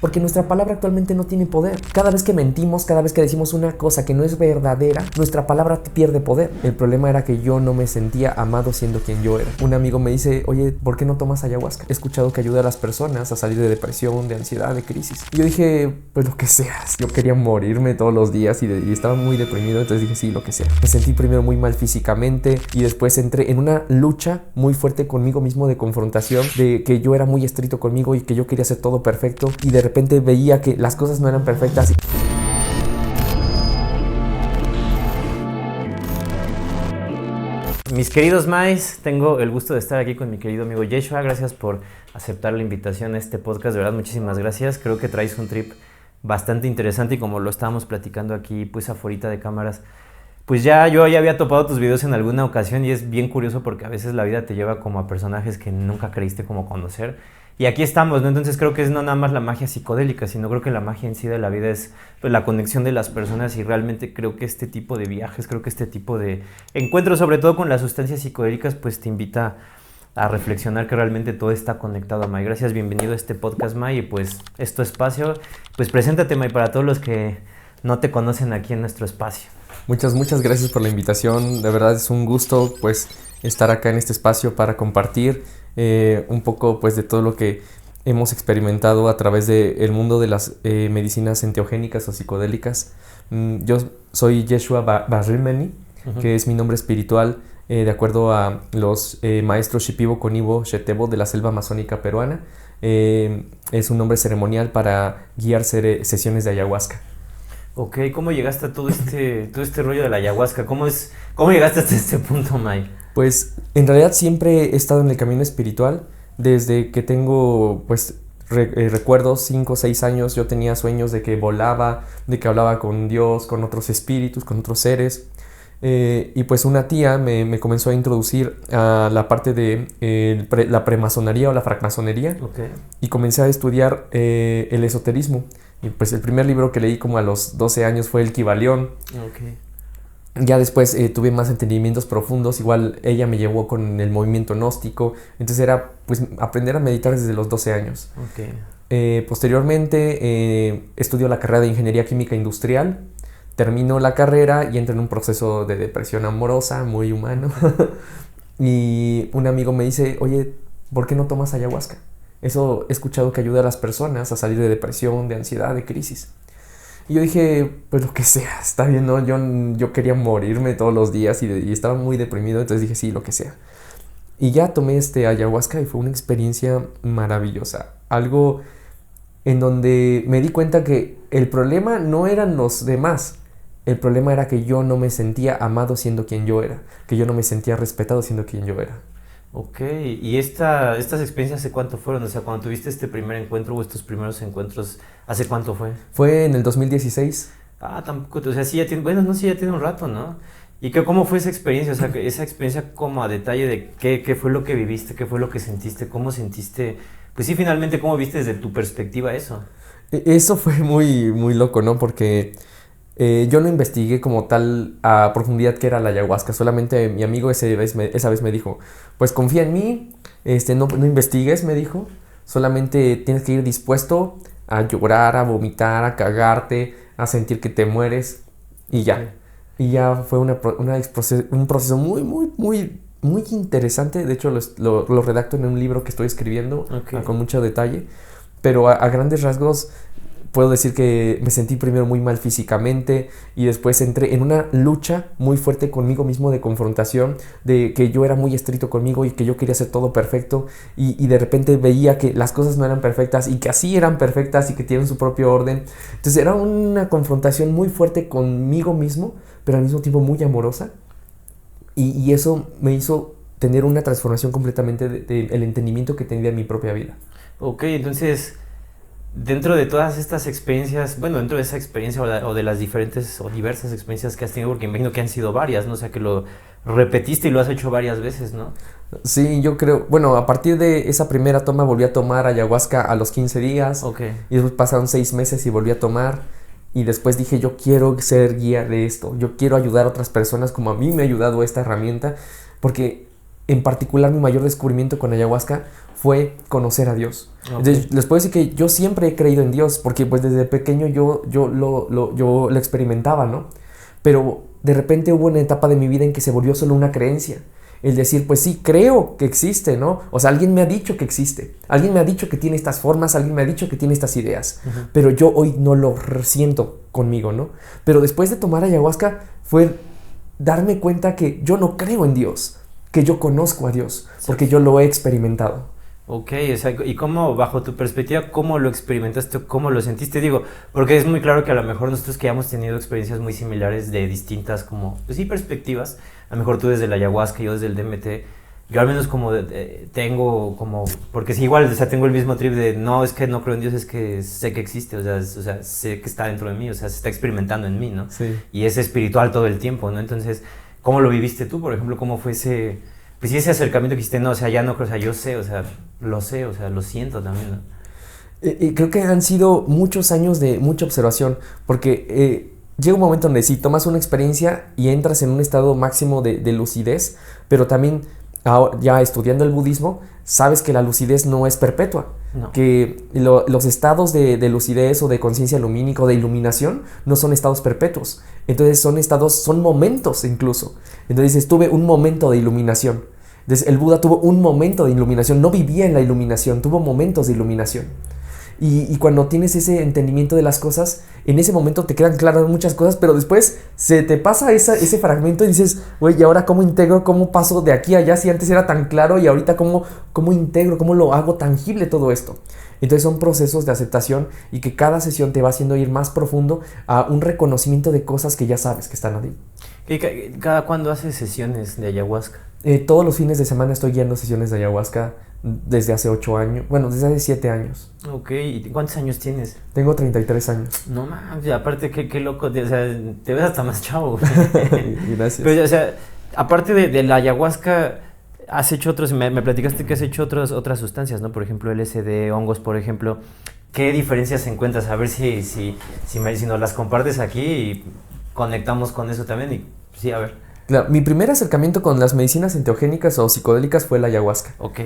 Porque nuestra palabra actualmente no tiene poder. Cada vez que mentimos, cada vez que decimos una cosa que no es verdadera, nuestra palabra pierde poder. El problema era que yo no me sentía amado siendo quien yo era. Un amigo me dice, oye, ¿por qué no tomas ayahuasca? He escuchado que ayuda a las personas a salir de depresión, de ansiedad, de crisis. Y yo dije, pues lo que sea. Yo quería morirme todos los días y estaba muy deprimido, entonces dije, sí, lo que sea. Me sentí primero muy mal físicamente y después entré en una lucha muy fuerte conmigo mismo de confrontación, de que yo era muy estricto conmigo y que yo quería hacer todo perfecto y de repente veía que las cosas no eran perfectas. Mis queridos Maes, tengo el gusto de estar aquí con mi querido amigo Yeshua. Gracias por aceptar la invitación a este podcast, de verdad muchísimas gracias. Creo que traes un trip bastante interesante y como lo estábamos platicando aquí pues afuera de cámaras, pues yo ya había topado tus videos en alguna ocasión y es bien curioso porque a veces la vida te lleva como a personajes que nunca creíste como conocer. Y aquí estamos, ¿no? Entonces creo que es no nada más la magia psicodélica, sino creo que la magia en sí de la vida es pues, la conexión de las personas y realmente creo que este tipo de viajes, creo que este tipo de encuentros, sobre todo con las sustancias psicodélicas, pues te invita a reflexionar que realmente todo está conectado, May. Gracias, bienvenido a este podcast, May, y pues es tu espacio. Pues preséntate, May, para todos los que no te conocen aquí en nuestro espacio. Muchas gracias por la invitación. De verdad es un gusto pues estar acá en este espacio para compartir un poco pues de todo lo que hemos experimentado a través del mundo de las medicinas enteogénicas o psicodélicas. Yo soy Yeshua Barrimeni, que es mi nombre espiritual de acuerdo a los maestros Shipibo Konibo Shetebo de la selva amazónica peruana. Es un nombre ceremonial para guiar sesiones de ayahuasca. Ok, ¿cómo llegaste a todo este rollo de la ayahuasca? ¿Cómo llegaste hasta este punto, May? Pues en realidad siempre he estado en el camino espiritual. Desde que tengo pues recuerdos, 5 o 6 años, yo tenía sueños de que volaba, de que hablaba con Dios, con otros espíritus, con otros seres. Y pues una tía me comenzó a introducir a la parte de la premasonería o la francmasonería. Okay. Y comencé a estudiar el esoterismo. Y pues el primer libro que leí como a los 12 años fue el Kybalión. Okay. Ya después tuve más entendimientos profundos, igual ella me llevó con el movimiento gnóstico, entonces era pues aprender a meditar desde los 12 años. Okay. Posteriormente estudio la carrera de Ingeniería Química Industrial, termino la carrera y entro en un proceso de depresión amorosa, muy humano, y un amigo me dice, oye, ¿por qué no tomas ayahuasca? Eso he escuchado que ayuda a las personas a salir de depresión, de ansiedad, de crisis. Y yo dije, pues lo que sea, está bien, ¿no? Yo quería morirme todos los días y estaba muy deprimido, entonces dije, sí, lo que sea. Y ya tomé ayahuasca y fue una experiencia maravillosa. Algo en donde me di cuenta que el problema no eran los demás. El problema era que yo no me sentía amado siendo quien yo era. Que yo no me sentía respetado siendo quien yo era. Ok, ¿y estas experiencias hace cuánto fueron? O sea, cuando tuviste este primer encuentro o estos primeros encuentros, ¿hace cuánto fue? Fue en el 2016. Ah, tampoco, o sea, sí ya tiene, bueno, no, sí ya tiene un rato, ¿no? ¿Y cómo fue esa experiencia? O sea, esa experiencia como a detalle de qué fue lo que viviste, qué fue lo que sentiste, cómo sentiste, pues sí, finalmente, cómo viste desde tu perspectiva eso. Eso fue muy, muy loco, ¿no? Porque yo no investigué como tal a profundidad qué era la ayahuasca, solamente mi amigo esa vez me dijo, pues confía en mí, no investigues, me dijo, solamente tienes que ir dispuesto a llorar, a vomitar, a cagarte, a sentir que te mueres y ya. Okay. Y ya fue un proceso muy, muy, muy, muy interesante, de hecho lo redacto en un libro que estoy escribiendo. Okay. Con mucho detalle, pero a grandes rasgos puedo decir que me sentí primero muy mal físicamente y después entré en una lucha muy fuerte conmigo mismo de confrontación, de que yo era muy estricto conmigo y que yo quería hacer todo perfecto y de repente veía que las cosas no eran perfectas y que así eran perfectas y que tienen su propio orden. Entonces era una confrontación muy fuerte conmigo mismo, pero al mismo tiempo muy amorosa y eso me hizo tener una transformación completamente del entendimiento que tenía de mi propia vida. Ok, entonces dentro de todas estas experiencias, bueno, dentro de esa experiencia o de las diferentes o diversas experiencias que has tenido, porque imagino que han sido varias, ¿no? O sea, que lo repetiste y lo has hecho varias veces, ¿no? Sí, yo creo, bueno, a partir de esa primera toma volví a tomar ayahuasca a los 15 días. Okay. Y después pasaron 6 meses y volví a tomar. Y después dije, yo quiero ser guía de esto, yo quiero ayudar a otras personas como a mí me ha ayudado esta herramienta, porque en particular mi mayor descubrimiento con ayahuasca fue conocer a Dios. Okay. Entonces, les puedo decir que yo siempre he creído en Dios, porque pues desde pequeño yo lo experimentaba, ¿no? Pero de repente hubo una etapa de mi vida en que se volvió solo una creencia. El decir, pues sí, creo que existe, ¿no? O sea, alguien me ha dicho que existe. Alguien me ha dicho que tiene estas formas, alguien me ha dicho que tiene estas ideas. Pero yo hoy no lo siento conmigo, ¿no? Pero después de tomar ayahuasca fue darme cuenta que yo no creo en Dios, que yo conozco a Dios, porque yo lo he experimentado. Ok, o sea, ¿y cómo, bajo tu perspectiva, cómo lo experimentaste, cómo lo sentiste? Digo, porque es muy claro que a lo mejor nosotros que hemos tenido experiencias muy similares de distintas, como, pues sí, perspectivas, a lo mejor tú desde la ayahuasca, yo desde el DMT, yo al menos como tengo como, porque sí, igual, o sea, tengo el mismo trip de, no, es que no creo en Dios, es que sé que existe, o sea, sé que está dentro de mí, o sea, se está experimentando en mí, ¿no? Sí. Y es espiritual todo el tiempo, ¿no? Entonces, ¿cómo lo viviste tú, por ejemplo? ¿Cómo fue ese... Pues sí, ese acercamiento que dijiste, no, o sea, ya no creo, o sea, yo sé, o sea, lo siento también, ¿no? Creo que han sido muchos años de mucha observación, porque llega un momento donde sí tomas una experiencia y entras en un estado máximo de lucidez, pero también ya estudiando el budismo, sabes que la lucidez no es perpetua, no. Que los estados de lucidez o de conciencia lumínica o de iluminación no son estados perpetuos, entonces son momentos incluso. Entonces tuve un momento de iluminación. Entonces el Buda tuvo un momento de iluminación, no vivía en la iluminación, tuvo momentos de iluminación. Y cuando tienes ese entendimiento de las cosas, en ese momento te quedan claras muchas cosas, pero después se te pasa ese fragmento y dices, güey, ¿y ahora cómo integro, cómo paso de aquí a allá? Si antes era tan claro y ahorita cómo integro, cómo lo hago tangible todo esto. Entonces son procesos de aceptación y que cada sesión te va haciendo ir más profundo a un reconocimiento de cosas que ya sabes que están ahí. ¿Y cada cuándo haces sesiones de ayahuasca? Todos los fines de semana estoy guiando sesiones de ayahuasca desde hace 8 años, bueno, desde hace 7 años. Ok, ¿y cuántos años tienes? Tengo 33 años. No mames, aparte qué loco, o sea, te ves hasta más chavo. Gracias. Pero, o sea, aparte de la ayahuasca, has hecho otros, me platicaste que has hecho otras sustancias, ¿no? Por ejemplo, LSD, hongos, por ejemplo. ¿Qué diferencias encuentras? A ver si nos las compartes aquí y conectamos con eso también. Y sí, a ver. Claro, mi primer acercamiento con las medicinas enteogénicas o psicodélicas fue la ayahuasca. Ok.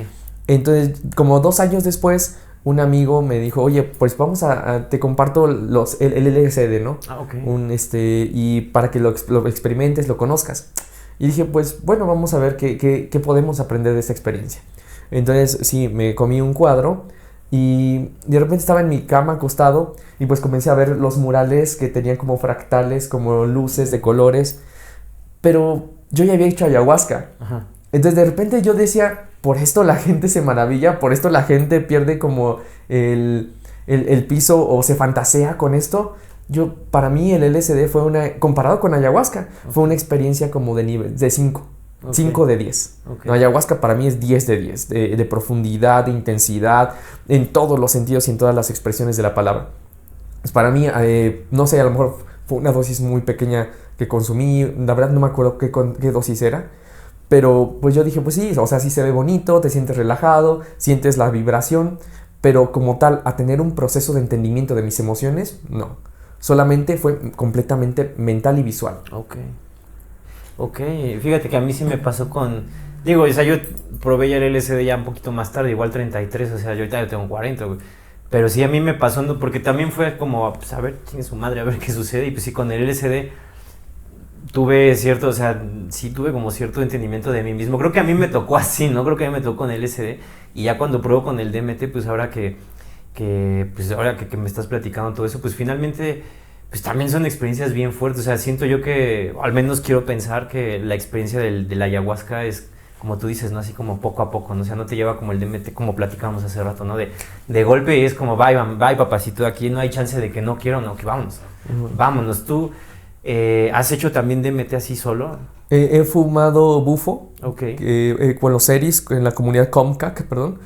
Entonces, como 2 años después, un amigo me dijo, oye, pues vamos te comparto el LSD, ¿no? Ah, ok. Y para que lo experimentes, lo conozcas. Y dije, pues bueno, vamos a ver qué podemos aprender de esta experiencia. Entonces, sí, me comí un cuadro y de repente estaba en mi cama acostado y pues comencé a ver los murales que tenían como fractales, como luces de colores. Pero yo ya había hecho ayahuasca. Ajá. Entonces de repente yo decía, por esto la gente se maravilla, por esto la gente pierde como el piso o se fantasea con esto. Para mí el LSD fue comparado con ayahuasca, fue una experiencia como de nivel, de 5. Okay. 5 de 10. Okay. No, ayahuasca para mí es 10 de 10, de profundidad, de intensidad, en todos los sentidos y en todas las expresiones de la palabra. Pues para mí, no sé, a lo mejor fue una dosis muy pequeña que consumí, la verdad no me acuerdo qué dosis era, pero pues yo dije, pues sí, o sea, sí se ve bonito, te sientes relajado, sientes la vibración, pero como tal, a tener un proceso de entendimiento de mis emociones, no. Solamente fue completamente mental y visual. Ok, fíjate que a mí sí me pasó digo, o sea, yo probé ya el LSD ya un poquito más tarde, igual 33, o sea, yo ahorita tengo 40, güey. Pero sí a mí me pasó, porque también fue como, pues a ver, chingue su madre, a ver qué sucede. Y pues sí, con el LSD tuve cierto, o sea, sí tuve como cierto entendimiento de mí mismo. Creo que a mí me tocó así, ¿no? Creo que a mí me tocó con el LSD. Y ya cuando pruebo con el DMT, pues ahora que me estás platicando todo eso, pues finalmente, pues también son experiencias bien fuertes. O sea, siento yo que, al menos quiero pensar que la experiencia de la ayahuasca es, como tú dices, ¿no? Así como poco a poco, ¿no? O sea, no te lleva como el DMT, como platicábamos hace rato, ¿no? De golpe y es como, bye, papacito, aquí no hay chance de que no quiero, no, que vámonos. Vámonos. ¿Tú has hecho también DMT así solo? He fumado bufo. Okay. Con los seris, en la comunidad Comcac, perdón,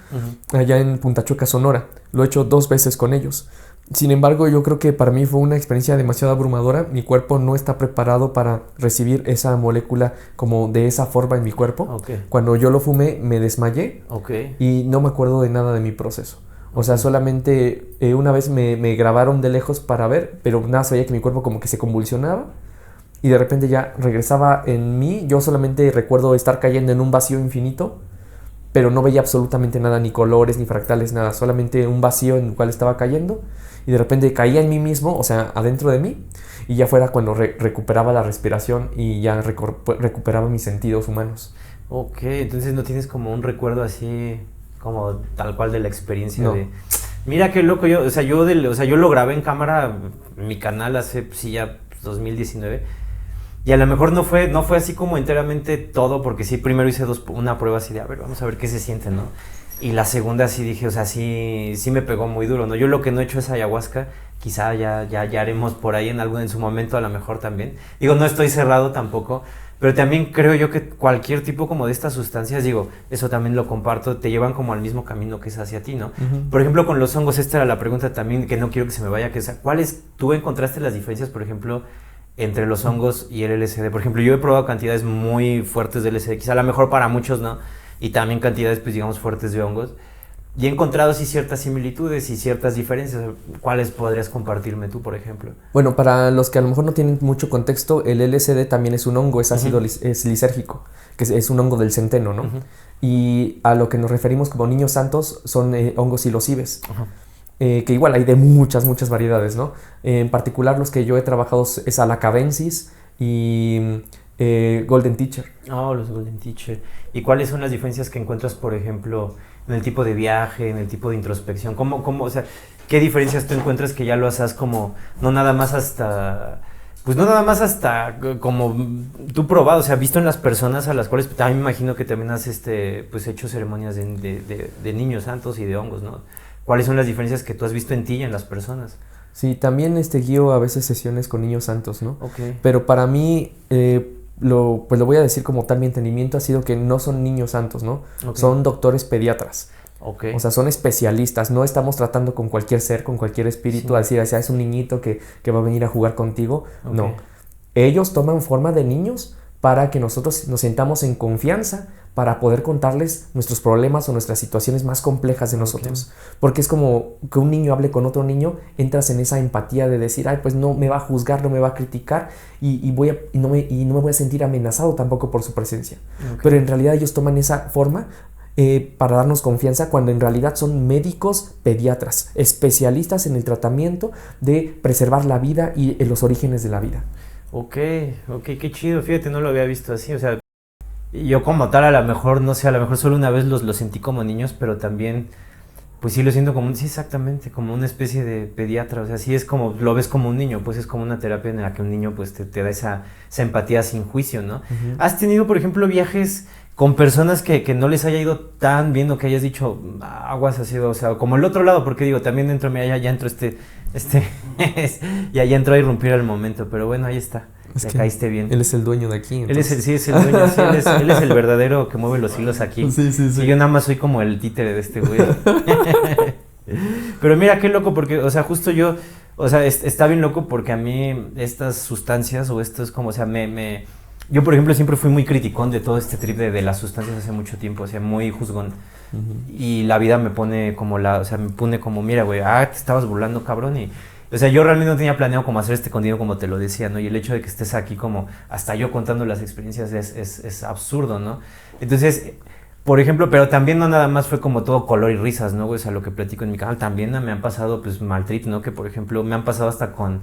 allá en Punta Chueca, Sonora. Lo he hecho 2 veces con ellos. Sin embargo, yo creo que para mí fue una experiencia demasiado abrumadora. Mi cuerpo no está preparado para recibir esa molécula como de esa forma en mi cuerpo. Okay. Cuando yo lo fumé, me desmayé. Okay. Y no me acuerdo de nada de mi proceso. O sea, solamente una vez me grabaron de lejos para ver, pero nada, sabía que mi cuerpo como que se convulsionaba y de repente ya regresaba en mí. Yo solamente recuerdo estar cayendo en un vacío infinito, pero no veía absolutamente nada, ni colores, ni fractales, nada, solamente un vacío en el cual estaba cayendo, y de repente caía en mí mismo, o sea, adentro de mí, y ya fuera cuando recuperaba la respiración y ya recuperaba mis sentidos humanos. Ok, entonces no tienes como un recuerdo así, como tal cual de la experiencia No. de... Mira qué loco, yo lo grabé en cámara, en mi canal hace, pues, sí, ya 2019, y a lo mejor no fue así como enteramente todo, porque sí, primero hice una prueba así de, a ver, vamos a ver qué se siente, ¿no? Y la segunda sí dije, o sea, sí me pegó muy duro, ¿no? Yo lo que no he hecho es ayahuasca, quizá ya haremos por ahí en su momento a lo mejor también. Digo, no estoy cerrado tampoco, pero también creo yo que cualquier tipo como de estas sustancias, digo, eso también lo comparto, te llevan como al mismo camino que es hacia ti, ¿no? Uh-huh. Por ejemplo, con los hongos, esta era la pregunta también, que no quiero que se me vaya, que es, tú encontraste las diferencias, por ejemplo, entre los hongos y el LSD? Por ejemplo, yo he probado cantidades muy fuertes de LSD, quizá a lo mejor para muchos no, y también cantidades, pues digamos, fuertes de hongos, y he encontrado sí ciertas similitudes y ciertas diferencias. ¿Cuáles podrías compartirme tú, por ejemplo? Bueno, para los que a lo mejor no tienen mucho contexto, el LSD también es un hongo, es ácido, Uh-huh. es lisérgico, que es un hongo del centeno, ¿no? Uh-huh. Y a lo que nos referimos como niños santos son hongos psilocibes, Uh-huh. que igual hay de muchas variedades, ¿no? En particular los que yo he trabajado es Alacabensis y Golden Teacher. Oh, los Golden Teacher. ¿Y cuáles son las diferencias que encuentras, por ejemplo, en el tipo de viaje, en el tipo de introspección? O sea, qué diferencias tú encuentras que ya lo haces como, no nada más hasta como tú probado, o sea, visto en las personas a las cuales también me imagino que también has pues hecho ceremonias de niños santos y de hongos, ¿no? ¿Cuáles son las diferencias que tú has visto en ti y en las personas? Sí, también guío a veces sesiones con niños santos, ¿no? Ok. Pero para mí, pues lo voy a decir como tal, mi entendimiento ha sido que no son niños santos, ¿no? Okay. Son doctores pediatras. Okay. O sea, son especialistas, no estamos tratando con cualquier ser, con cualquier espíritu, a decir, es un niñito que va a venir a jugar contigo. Okay. No. Ellos toman forma de niños para que nosotros nos sintamos en confianza para poder contarles nuestros problemas o nuestras situaciones más complejas de nosotros. Okay. Porque es como que un niño hable con otro niño, entras en esa empatía de decir, ay, pues no me va a juzgar, no me va a criticar y no me voy a sentir amenazado tampoco por su presencia. Okay. Pero en realidad ellos toman esa forma para darnos confianza, cuando en realidad son médicos pediatras, especialistas en el tratamiento de preservar la vida y los orígenes de la vida. Ok, qué chido, fíjate, no lo había visto así, o sea, yo como tal a lo mejor, no sé, a lo mejor solo una vez los sentí como niños, pero también, pues sí lo siento como, sí, exactamente, como una especie de pediatra, o sea, sí es como, lo ves como un niño, pues es como una terapia en la que un niño pues te da esa empatía sin juicio, ¿no? Uh-huh. ¿Has tenido, por ejemplo, viajes con personas que no les haya ido tan bien, o que hayas dicho, aguas ha sido, o sea, como el otro lado, porque digo, también dentro de mí ya entro ya entró a irrumpir el momento, pero bueno, ahí está, ya caíste bien. Él es el dueño de aquí. Sí, es el dueño, sí, él es el verdadero que mueve los hilos aquí. Sí. Y yo nada más soy como el títere de este güey. Pero mira, qué loco, porque, o sea, justo yo, o sea, está bien loco porque a mí estas sustancias o esto es como, o sea, yo, por ejemplo, siempre fui muy criticón de todo este trip de las sustancias hace mucho tiempo, o sea, muy juzgón. Uh-huh. Y la vida me pone como mira, güey, te estabas burlando, cabrón. Y, o sea, yo realmente no tenía planeado como hacer este contenido como te lo decía, ¿no? Y el hecho de que estés aquí como, hasta yo contando las experiencias es absurdo, ¿no? Entonces, por ejemplo, pero también no nada más fue como todo color y risas, ¿no? O sea, lo que platico en mi canal, también me han pasado, pues, mal trip, ¿no? Que, por ejemplo, me han pasado hasta con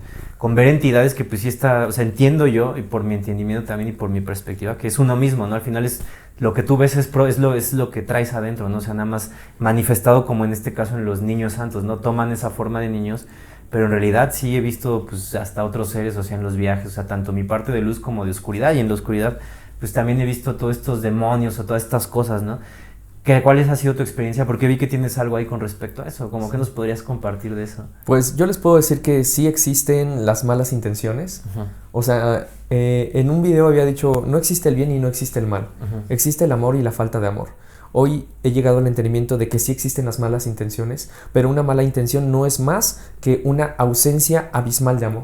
ver entidades que, pues, sí o sea, entiendo yo, y por mi entendimiento también y por mi perspectiva, que es uno mismo, ¿no? Al final es lo que tú ves es lo que traes adentro, ¿no? O sea, nada más manifestado como en este caso en los niños santos, ¿no? Toman esa forma de niños, pero en realidad sí he visto, pues, hasta otros seres, o sea, en los viajes, o sea, tanto mi parte de luz como de oscuridad, y en la oscuridad pues también he visto todos estos demonios o todas estas cosas, ¿no? ¿Cuál ha sido tu experiencia? Porque vi que tienes algo ahí con respecto a eso. ¿Cómo que nos podrías compartir de eso? Pues yo les puedo decir que sí existen las malas intenciones. Uh-huh. O sea, en un video había dicho, no existe el bien y no existe el mal. Uh-huh. Existe el amor y la falta de amor. Hoy he llegado al entendimiento de que sí existen las malas intenciones, pero una mala intención no es más que una ausencia abismal de amor.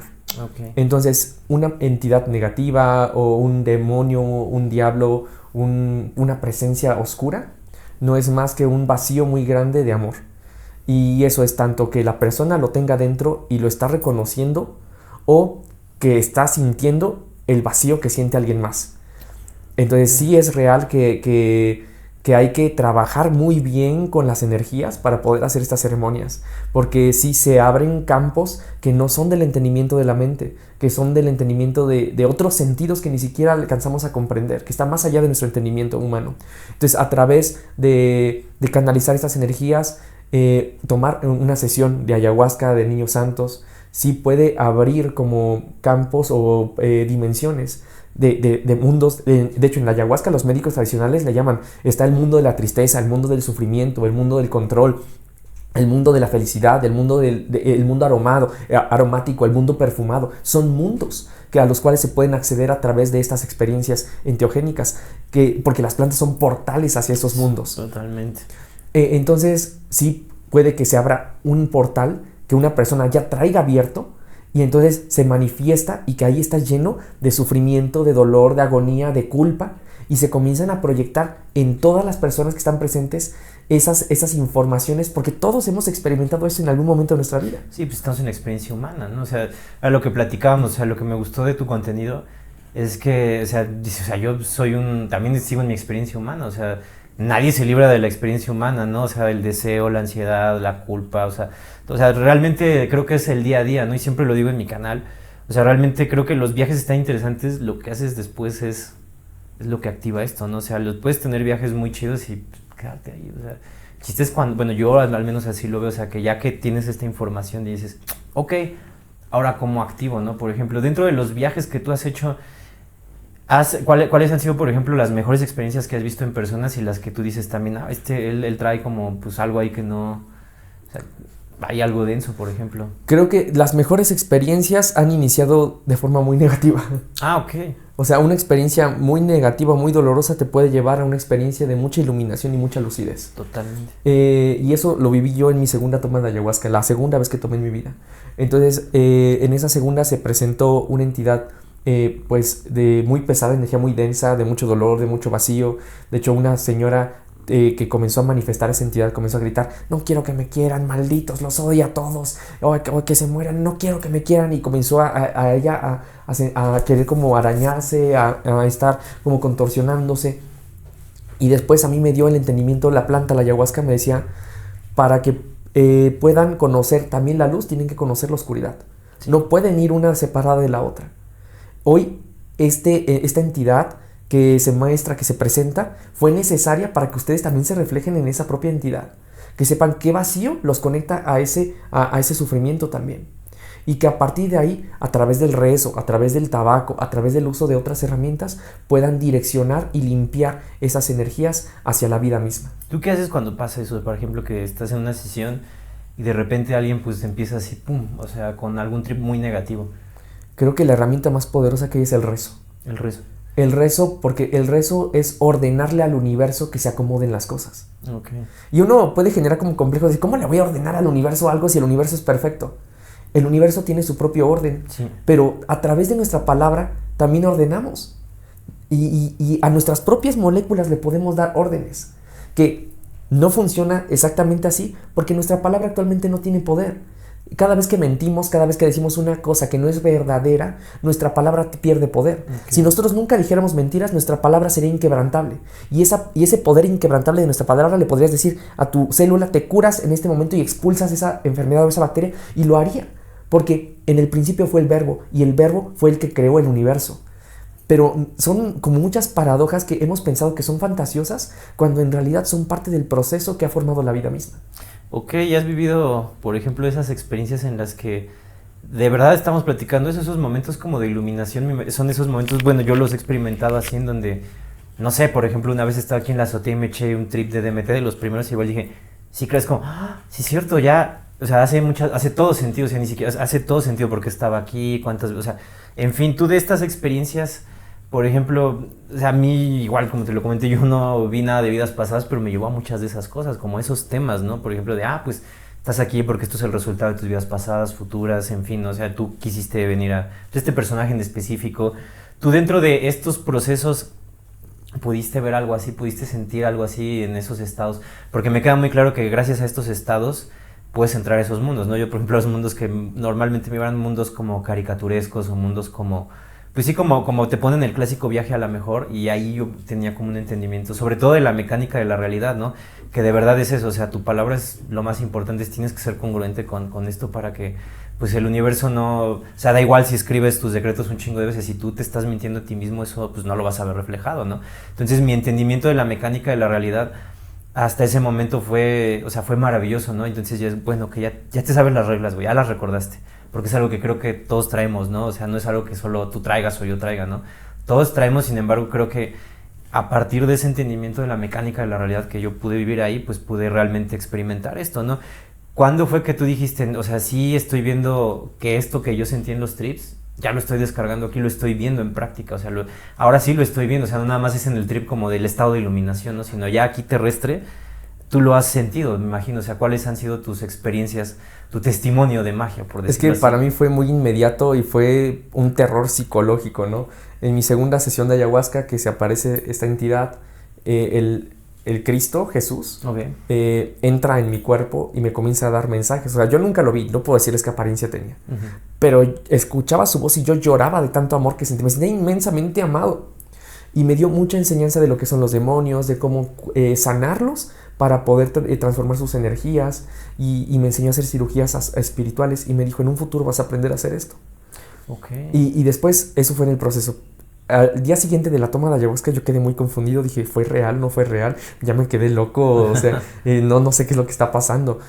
Okay. Entonces, una entidad negativa o un demonio, un diablo, una presencia oscura, no es más que un vacío muy grande de amor. Y eso es tanto que la persona lo tenga dentro y lo está reconociendo, o que está sintiendo el vacío que siente alguien más. Entonces sí es real que hay que trabajar muy bien con las energías para poder hacer estas ceremonias, porque sí se abren campos que no son del entendimiento de la mente, que son del entendimiento de otros sentidos que ni siquiera alcanzamos a comprender, que está más allá de nuestro entendimiento humano. Entonces, a través de canalizar estas energías, tomar una sesión de ayahuasca de niños santos, sí puede abrir como campos o dimensiones de mundos. De hecho, en la ayahuasca los médicos tradicionales le llaman, está el mundo de la tristeza, el mundo del sufrimiento, el mundo del control, el mundo de la felicidad, el mundo, el mundo aromático, el mundo perfumado. Son mundos a los cuales se pueden acceder a través de estas experiencias enteogénicas, porque las plantas son portales hacia esos mundos. Totalmente. Entonces, sí puede que se abra un portal que una persona ya traiga abierto, y entonces se manifiesta y que ahí está lleno de sufrimiento, de dolor, de agonía, de culpa, y se comienzan a proyectar en todas las personas que están presentes esas informaciones, porque todos hemos experimentado eso en algún momento de nuestra vida. Sí, pues estamos en la experiencia humana, ¿no? O sea, a lo que platicábamos, o sea, lo que me gustó de tu contenido es que, o sea, yo también sigo en mi experiencia humana, o sea, nadie se libra de la experiencia humana, ¿no? O sea, el deseo, la ansiedad, la culpa, o sea, realmente creo que es el día a día, ¿no? Y siempre lo digo en mi canal, o sea, realmente creo que los viajes están interesantes, lo que haces después es lo que activa esto, ¿no? O sea, puedes tener viajes muy chidos y pues, quedarte ahí, o sea, el chiste es cuando, bueno, yo al menos así lo veo, o sea, que ya que tienes esta información dices, ok, ahora cómo activo, ¿no? Por ejemplo, dentro de los viajes que tú has hecho, ¿cuáles han sido, por ejemplo, las mejores experiencias que has visto en personas y las que tú dices también, él trae como pues algo ahí que no, o sea, hay algo denso, por ejemplo? Creo que las mejores experiencias han iniciado de forma muy negativa. Ah, ok. O sea, una experiencia muy negativa, muy dolorosa te puede llevar a una experiencia de mucha iluminación y mucha lucidez. Totalmente. Y eso lo viví yo en mi segunda toma de ayahuasca, la segunda vez que tomé en mi vida. Entonces, en esa segunda se presentó una entidad pues de muy pesada, energía muy densa, de mucho dolor, de mucho vacío. De hecho, una señora que comenzó a manifestar esa entidad, comenzó a gritar, no quiero que me quieran, malditos, los odio a todos, o que se mueran, no quiero que me quieran, y comenzó a ella a querer como arañarse, a estar como contorsionándose. Y después a mí me dio el entendimiento, la planta, la ayahuasca me decía, para que puedan conocer también la luz, tienen que conocer la oscuridad. Sí. No pueden ir una separada de la otra. Hoy esta entidad que se muestra, que se presenta, fue necesaria para que ustedes también se reflejen en esa propia entidad, que sepan qué vacío los conecta a ese sufrimiento también, y que a partir de ahí, a través del rezo, a través del tabaco, a través del uso de otras herramientas, puedan direccionar y limpiar esas energías hacia la vida misma. ¿Tú qué haces cuando pasa eso? Por ejemplo, que estás en una sesión y de repente alguien pues empieza así, pum, o sea, con algún trip muy negativo. Creo que la herramienta más poderosa que hay es el rezo. El rezo. El rezo, porque el rezo es ordenarle al universo que se acomoden las cosas. Okay. Y uno puede generar como complejo de ¿cómo le voy a ordenar al universo algo si el universo es perfecto? El universo tiene su propio orden, sí. Pero a través de nuestra palabra también ordenamos. Y a nuestras propias moléculas le podemos dar órdenes, que no funciona exactamente así, porque nuestra palabra actualmente no tiene poder. Cada vez que mentimos, cada vez que decimos una cosa que no es verdadera, nuestra palabra pierde poder. Okay. Si nosotros nunca dijéramos mentiras, nuestra palabra sería inquebrantable. Y ese poder inquebrantable de nuestra palabra le podrías decir a tu célula, te curas en este momento y expulsas esa enfermedad o esa bacteria, y lo haría. Porque en el principio fue el verbo, y el verbo fue el que creó el universo. Pero son como muchas paradojas que hemos pensado que son fantasiosas, cuando en realidad son parte del proceso que ha formado la vida misma. Ok, ¿y has vivido, por ejemplo, esas experiencias en las que de verdad estamos platicando esos momentos como de iluminación? Son esos momentos, bueno, yo los he experimentado así, en donde, no sé, por ejemplo, una vez estaba aquí en la azotea y me eché un trip de DMT de los primeros, y igual dije, sí, crees como, sí es cierto, ya, o sea, hace todo sentido, o sea, ni siquiera, hace todo sentido porque estaba aquí, cuántas, o sea, en fin, tú de estas experiencias, por ejemplo, o sea, a mí igual, como te lo comenté, yo no vi nada de vidas pasadas, pero me llevó a muchas de esas cosas, como esos temas, ¿no? Por ejemplo, de, pues, estás aquí porque esto es el resultado de tus vidas pasadas, futuras, en fin, o sea, tú quisiste venir a este personaje en específico. Tú dentro de estos procesos, ¿pudiste ver algo así? ¿Pudiste sentir algo así en esos estados? Porque me queda muy claro que gracias a estos estados puedes entrar a esos mundos, ¿no? Yo, por ejemplo, los mundos que normalmente me iban, mundos como caricaturescos o mundos como pues sí, como te ponen el clásico viaje a la mejor, y ahí yo tenía como un entendimiento, sobre todo de la mecánica de la realidad, ¿no? Que de verdad es eso, o sea, tu palabra es lo más importante, tienes que ser congruente con esto para que, pues el universo no, o sea, da igual si escribes tus decretos un chingo de veces, si tú te estás mintiendo a ti mismo, eso pues no lo vas a ver reflejado, ¿no? Entonces mi entendimiento de la mecánica de la realidad hasta ese momento fue, o sea, fue maravilloso, ¿no? Entonces ya es bueno que ya te sabes las reglas, güey, ya las recordaste, porque es algo que creo que todos traemos, ¿no? O sea, no es algo que solo tú traigas o yo traiga, ¿no? Todos traemos, sin embargo, creo que a partir de ese entendimiento de la mecánica de la realidad que yo pude vivir ahí, pues pude realmente experimentar esto, ¿no? ¿Cuándo fue que tú dijiste, o sea, sí estoy viendo que esto que yo sentí en los trips, ya lo estoy descargando aquí, lo estoy viendo en práctica, o sea, ahora sí lo estoy viendo, o sea, no nada más es en el trip como del estado de iluminación, ¿no? Sino ya aquí terrestre, tú lo has sentido, me imagino, o sea, ¿cuáles han sido tus experiencias, tu testimonio de magia, por decirlo Es que así? para mí fue muy inmediato y fue un terror psicológico, ¿no? En mi segunda sesión de ayahuasca que se aparece esta entidad, el Cristo, Jesús, Okay. entra en mi cuerpo y me comienza a dar mensajes. O sea, yo nunca lo vi, no puedo decirles qué apariencia tenía. Uh-huh. Pero escuchaba su voz y yo lloraba de tanto amor que sentí. Me sentía inmensamente amado. Y me dio mucha enseñanza de lo que son los demonios, de cómo sanarlos para poder transformar sus energías. Y me enseñó a hacer cirugías espirituales. Y me dijo, en un futuro vas a aprender a hacer esto. Okay. Y después, eso fue en el proceso. Al día siguiente de la toma de ayahuasca yo quedé muy confundido. Dije, ¿fue real? ¿No fue real? Ya me quedé loco. O sea, no sé qué es lo que está pasando.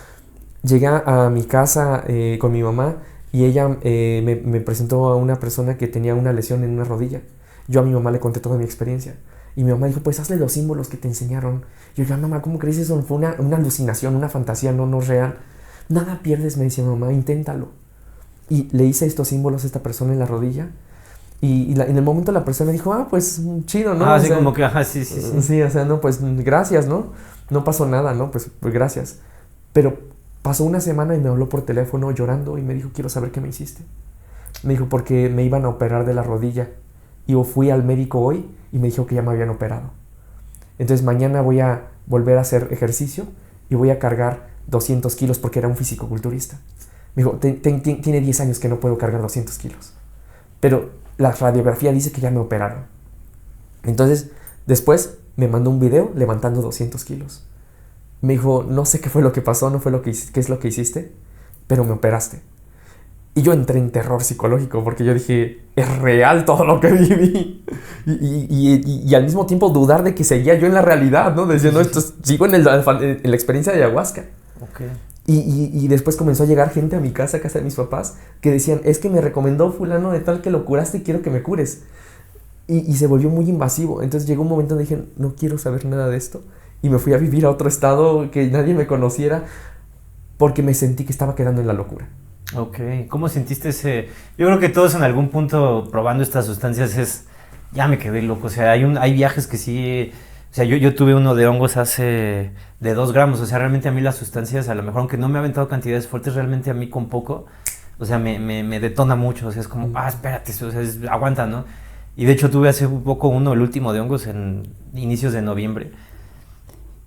Llegué a mi casa con mi mamá y ella me presentó a una persona que tenía una lesión en una rodilla. Yo a mi mamá le conté toda mi experiencia. Y mi mamá dijo, pues hazle los símbolos que te enseñaron. Yo, mamá, ¿cómo crees eso? Fue una alucinación, una fantasía, no es real. Nada pierdes, me decía mamá, inténtalo. Y le hice estos símbolos a esta persona en la rodilla. Y en el momento la persona dijo, pues chido, ¿no? Así o sea, como que, sí. Sí, o sea, no, pues gracias, ¿no? No pasó nada, ¿no? Pues gracias. Pero pasó una semana y me habló por teléfono llorando y me dijo, quiero saber qué me hiciste. Me dijo, porque me iban a operar de la rodilla. Y yo fui al médico hoy y me dijo que ya me habían operado. Entonces mañana voy a volver a hacer ejercicio y voy a cargar 200 kilos porque era un fisicoculturista. Me dijo, tiene 10 años que no puedo cargar 200 kilos. Pero la radiografía dice que ya me operaron. Entonces, después me mandó un video levantando 200 kilos. Me dijo, no sé qué fue lo que pasó, no fue qué es lo que hiciste, pero me operaste. Y yo entré en terror psicológico porque yo dije, es real todo lo que viví. Y al mismo tiempo dudar de que seguía yo en la realidad, ¿no? Diciendo, sigo en la experiencia de ayahuasca. Okay. Y después comenzó a llegar gente a mi casa de mis papás, que decían, es que me recomendó fulano de tal que lo curaste y quiero que me cures. Y se volvió muy invasivo. Entonces llegó un momento donde dije, no quiero saber nada de esto. Y me fui a vivir a otro estado que nadie me conociera porque me sentí que estaba quedando en la locura. Ok, ¿cómo sentiste ese...? Yo creo que todos en algún punto probando estas sustancias ya me quedé loco, o sea, hay viajes que sí... O sea, yo tuve uno de hongos de 2 gramos, o sea, realmente a mí las sustancias, a lo mejor aunque no me ha aventado cantidades fuertes, realmente a mí con poco, o sea, me detona mucho, o sea, es como, espérate, o sea, aguanta, ¿no? Y de hecho tuve hace un poco el último de hongos en inicios de noviembre.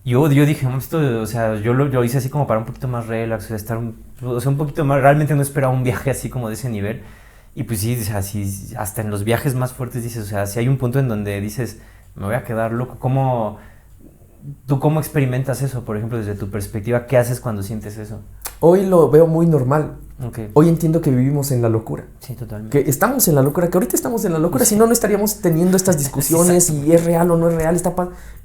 Yo dije, esto, o sea, yo lo hice así como para un poquito más relax, o sea, un poquito más, realmente no esperaba un viaje así como de ese nivel. Y pues sí, o sea, hasta en los viajes más fuertes dices, o sea, si hay un punto en donde dices, me voy a quedar loco. ¿Tú cómo experimentas eso, por ejemplo, desde tu perspectiva? ¿Qué haces cuando sientes eso? Hoy lo veo muy normal. Okay. Hoy entiendo que vivimos en la locura. Sí, totalmente. Que estamos en la locura, que ahorita estamos en la locura, si no estaríamos teniendo estas discusiones si es real o no es real.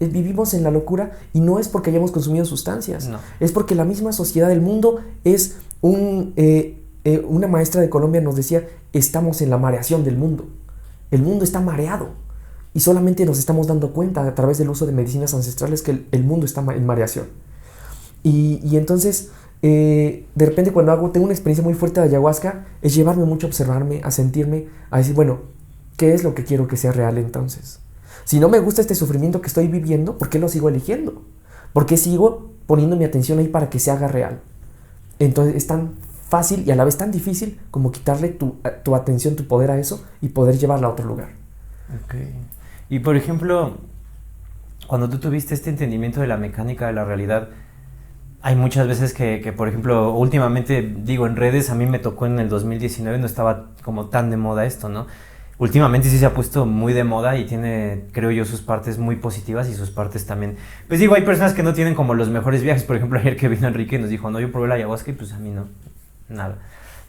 Vivimos en la locura y no es porque hayamos consumido sustancias. No. Es porque la misma sociedad del mundo es una maestra de Colombia nos decía, estamos en la mareación del mundo. El mundo está mareado. Y solamente nos estamos dando cuenta a través del uso de medicinas ancestrales que el mundo está en mareación. Y entonces, de repente cuando tengo una experiencia muy fuerte de ayahuasca, es llevarme mucho a observarme, a sentirme, a decir, bueno, ¿qué es lo que quiero que sea real entonces? Si no me gusta este sufrimiento que estoy viviendo, ¿por qué lo sigo eligiendo? ¿Por qué sigo poniendo mi atención ahí para que se haga real? Entonces es tan fácil y a la vez tan difícil como quitarle tu atención, tu poder a eso y poder llevarla a otro lugar. Okay. Y por ejemplo, cuando tú tuviste este entendimiento de la mecánica de la realidad, hay muchas veces que, por ejemplo, últimamente, digo, en redes, a mí me tocó en el 2019, no estaba como tan de moda esto, ¿no? últimamente sí se ha puesto muy de moda y tiene, creo yo, sus partes muy positivas y sus partes también. Pues digo, hay personas que no tienen como los mejores viajes. Por ejemplo, ayer que vino Enrique nos dijo, no, yo probé la ayahuasca y pues a mí no, nada.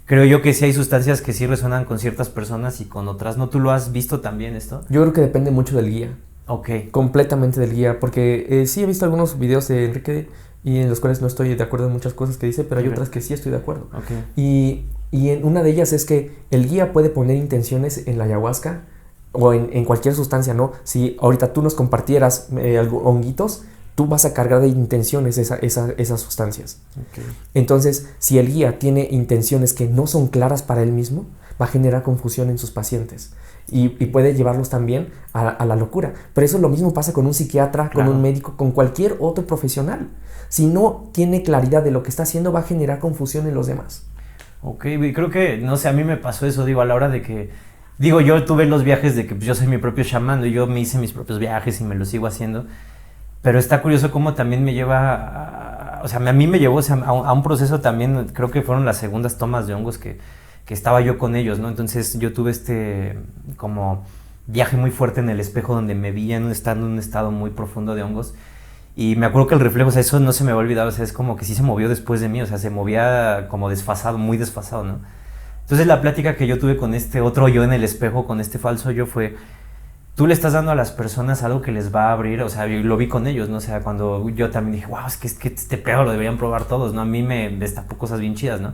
Creo yo que sí hay sustancias que sí resuenan con ciertas personas y con otras no. ¿Tú lo has visto también esto? Yo creo que depende mucho del guía. Ok. Completamente del guía, porque sí he visto algunos videos de Enrique y en los cuales no estoy de acuerdo en muchas cosas que dice, pero hay otras que sí estoy de acuerdo. Okay. Y en una de ellas es que el guía puede poner intenciones en la ayahuasca o en cualquier sustancia, ¿no? Si ahorita tú nos compartieras honguitos, tú vas a cargar de intenciones esas sustancias. Okay. Entonces, si el guía tiene intenciones que no son claras para él mismo, va a generar confusión en sus pacientes y puede llevarlos también a la locura. Pero eso lo mismo pasa con un psiquiatra, claro, con un médico, con cualquier otro profesional. Si no tiene claridad de lo que está haciendo, va a generar confusión en los demás. Ok, creo que, no sé, a mí me pasó eso, digo, a la hora de que, digo, yo tuve los viajes de que pues, yo soy mi propio chamán y yo me hice mis propios viajes y me los sigo haciendo. Pero está curioso cómo también me lleva, o sea, a mí me llevó, o sea, a un proceso también, creo que fueron las segundas tomas de hongos que estaba yo con ellos, ¿no? Entonces yo tuve como viaje muy fuerte en el espejo donde me vi en un estado muy profundo de hongos. Y me acuerdo que el reflejo, o sea, eso no se me va a olvidar, o sea, es como que sí se movió después de mí, o sea, se movía como desfasado, muy desfasado, ¿no? Entonces la plática que yo tuve con este otro yo en el espejo, con este falso yo fue... Tú le estás dando a las personas algo que les va a abrir, o sea, yo lo vi con ellos, ¿no? O sea, cuando yo también dije, wow, es que este pedo lo deberían probar todos, ¿no? A mí me destapó cosas bien chidas, ¿no?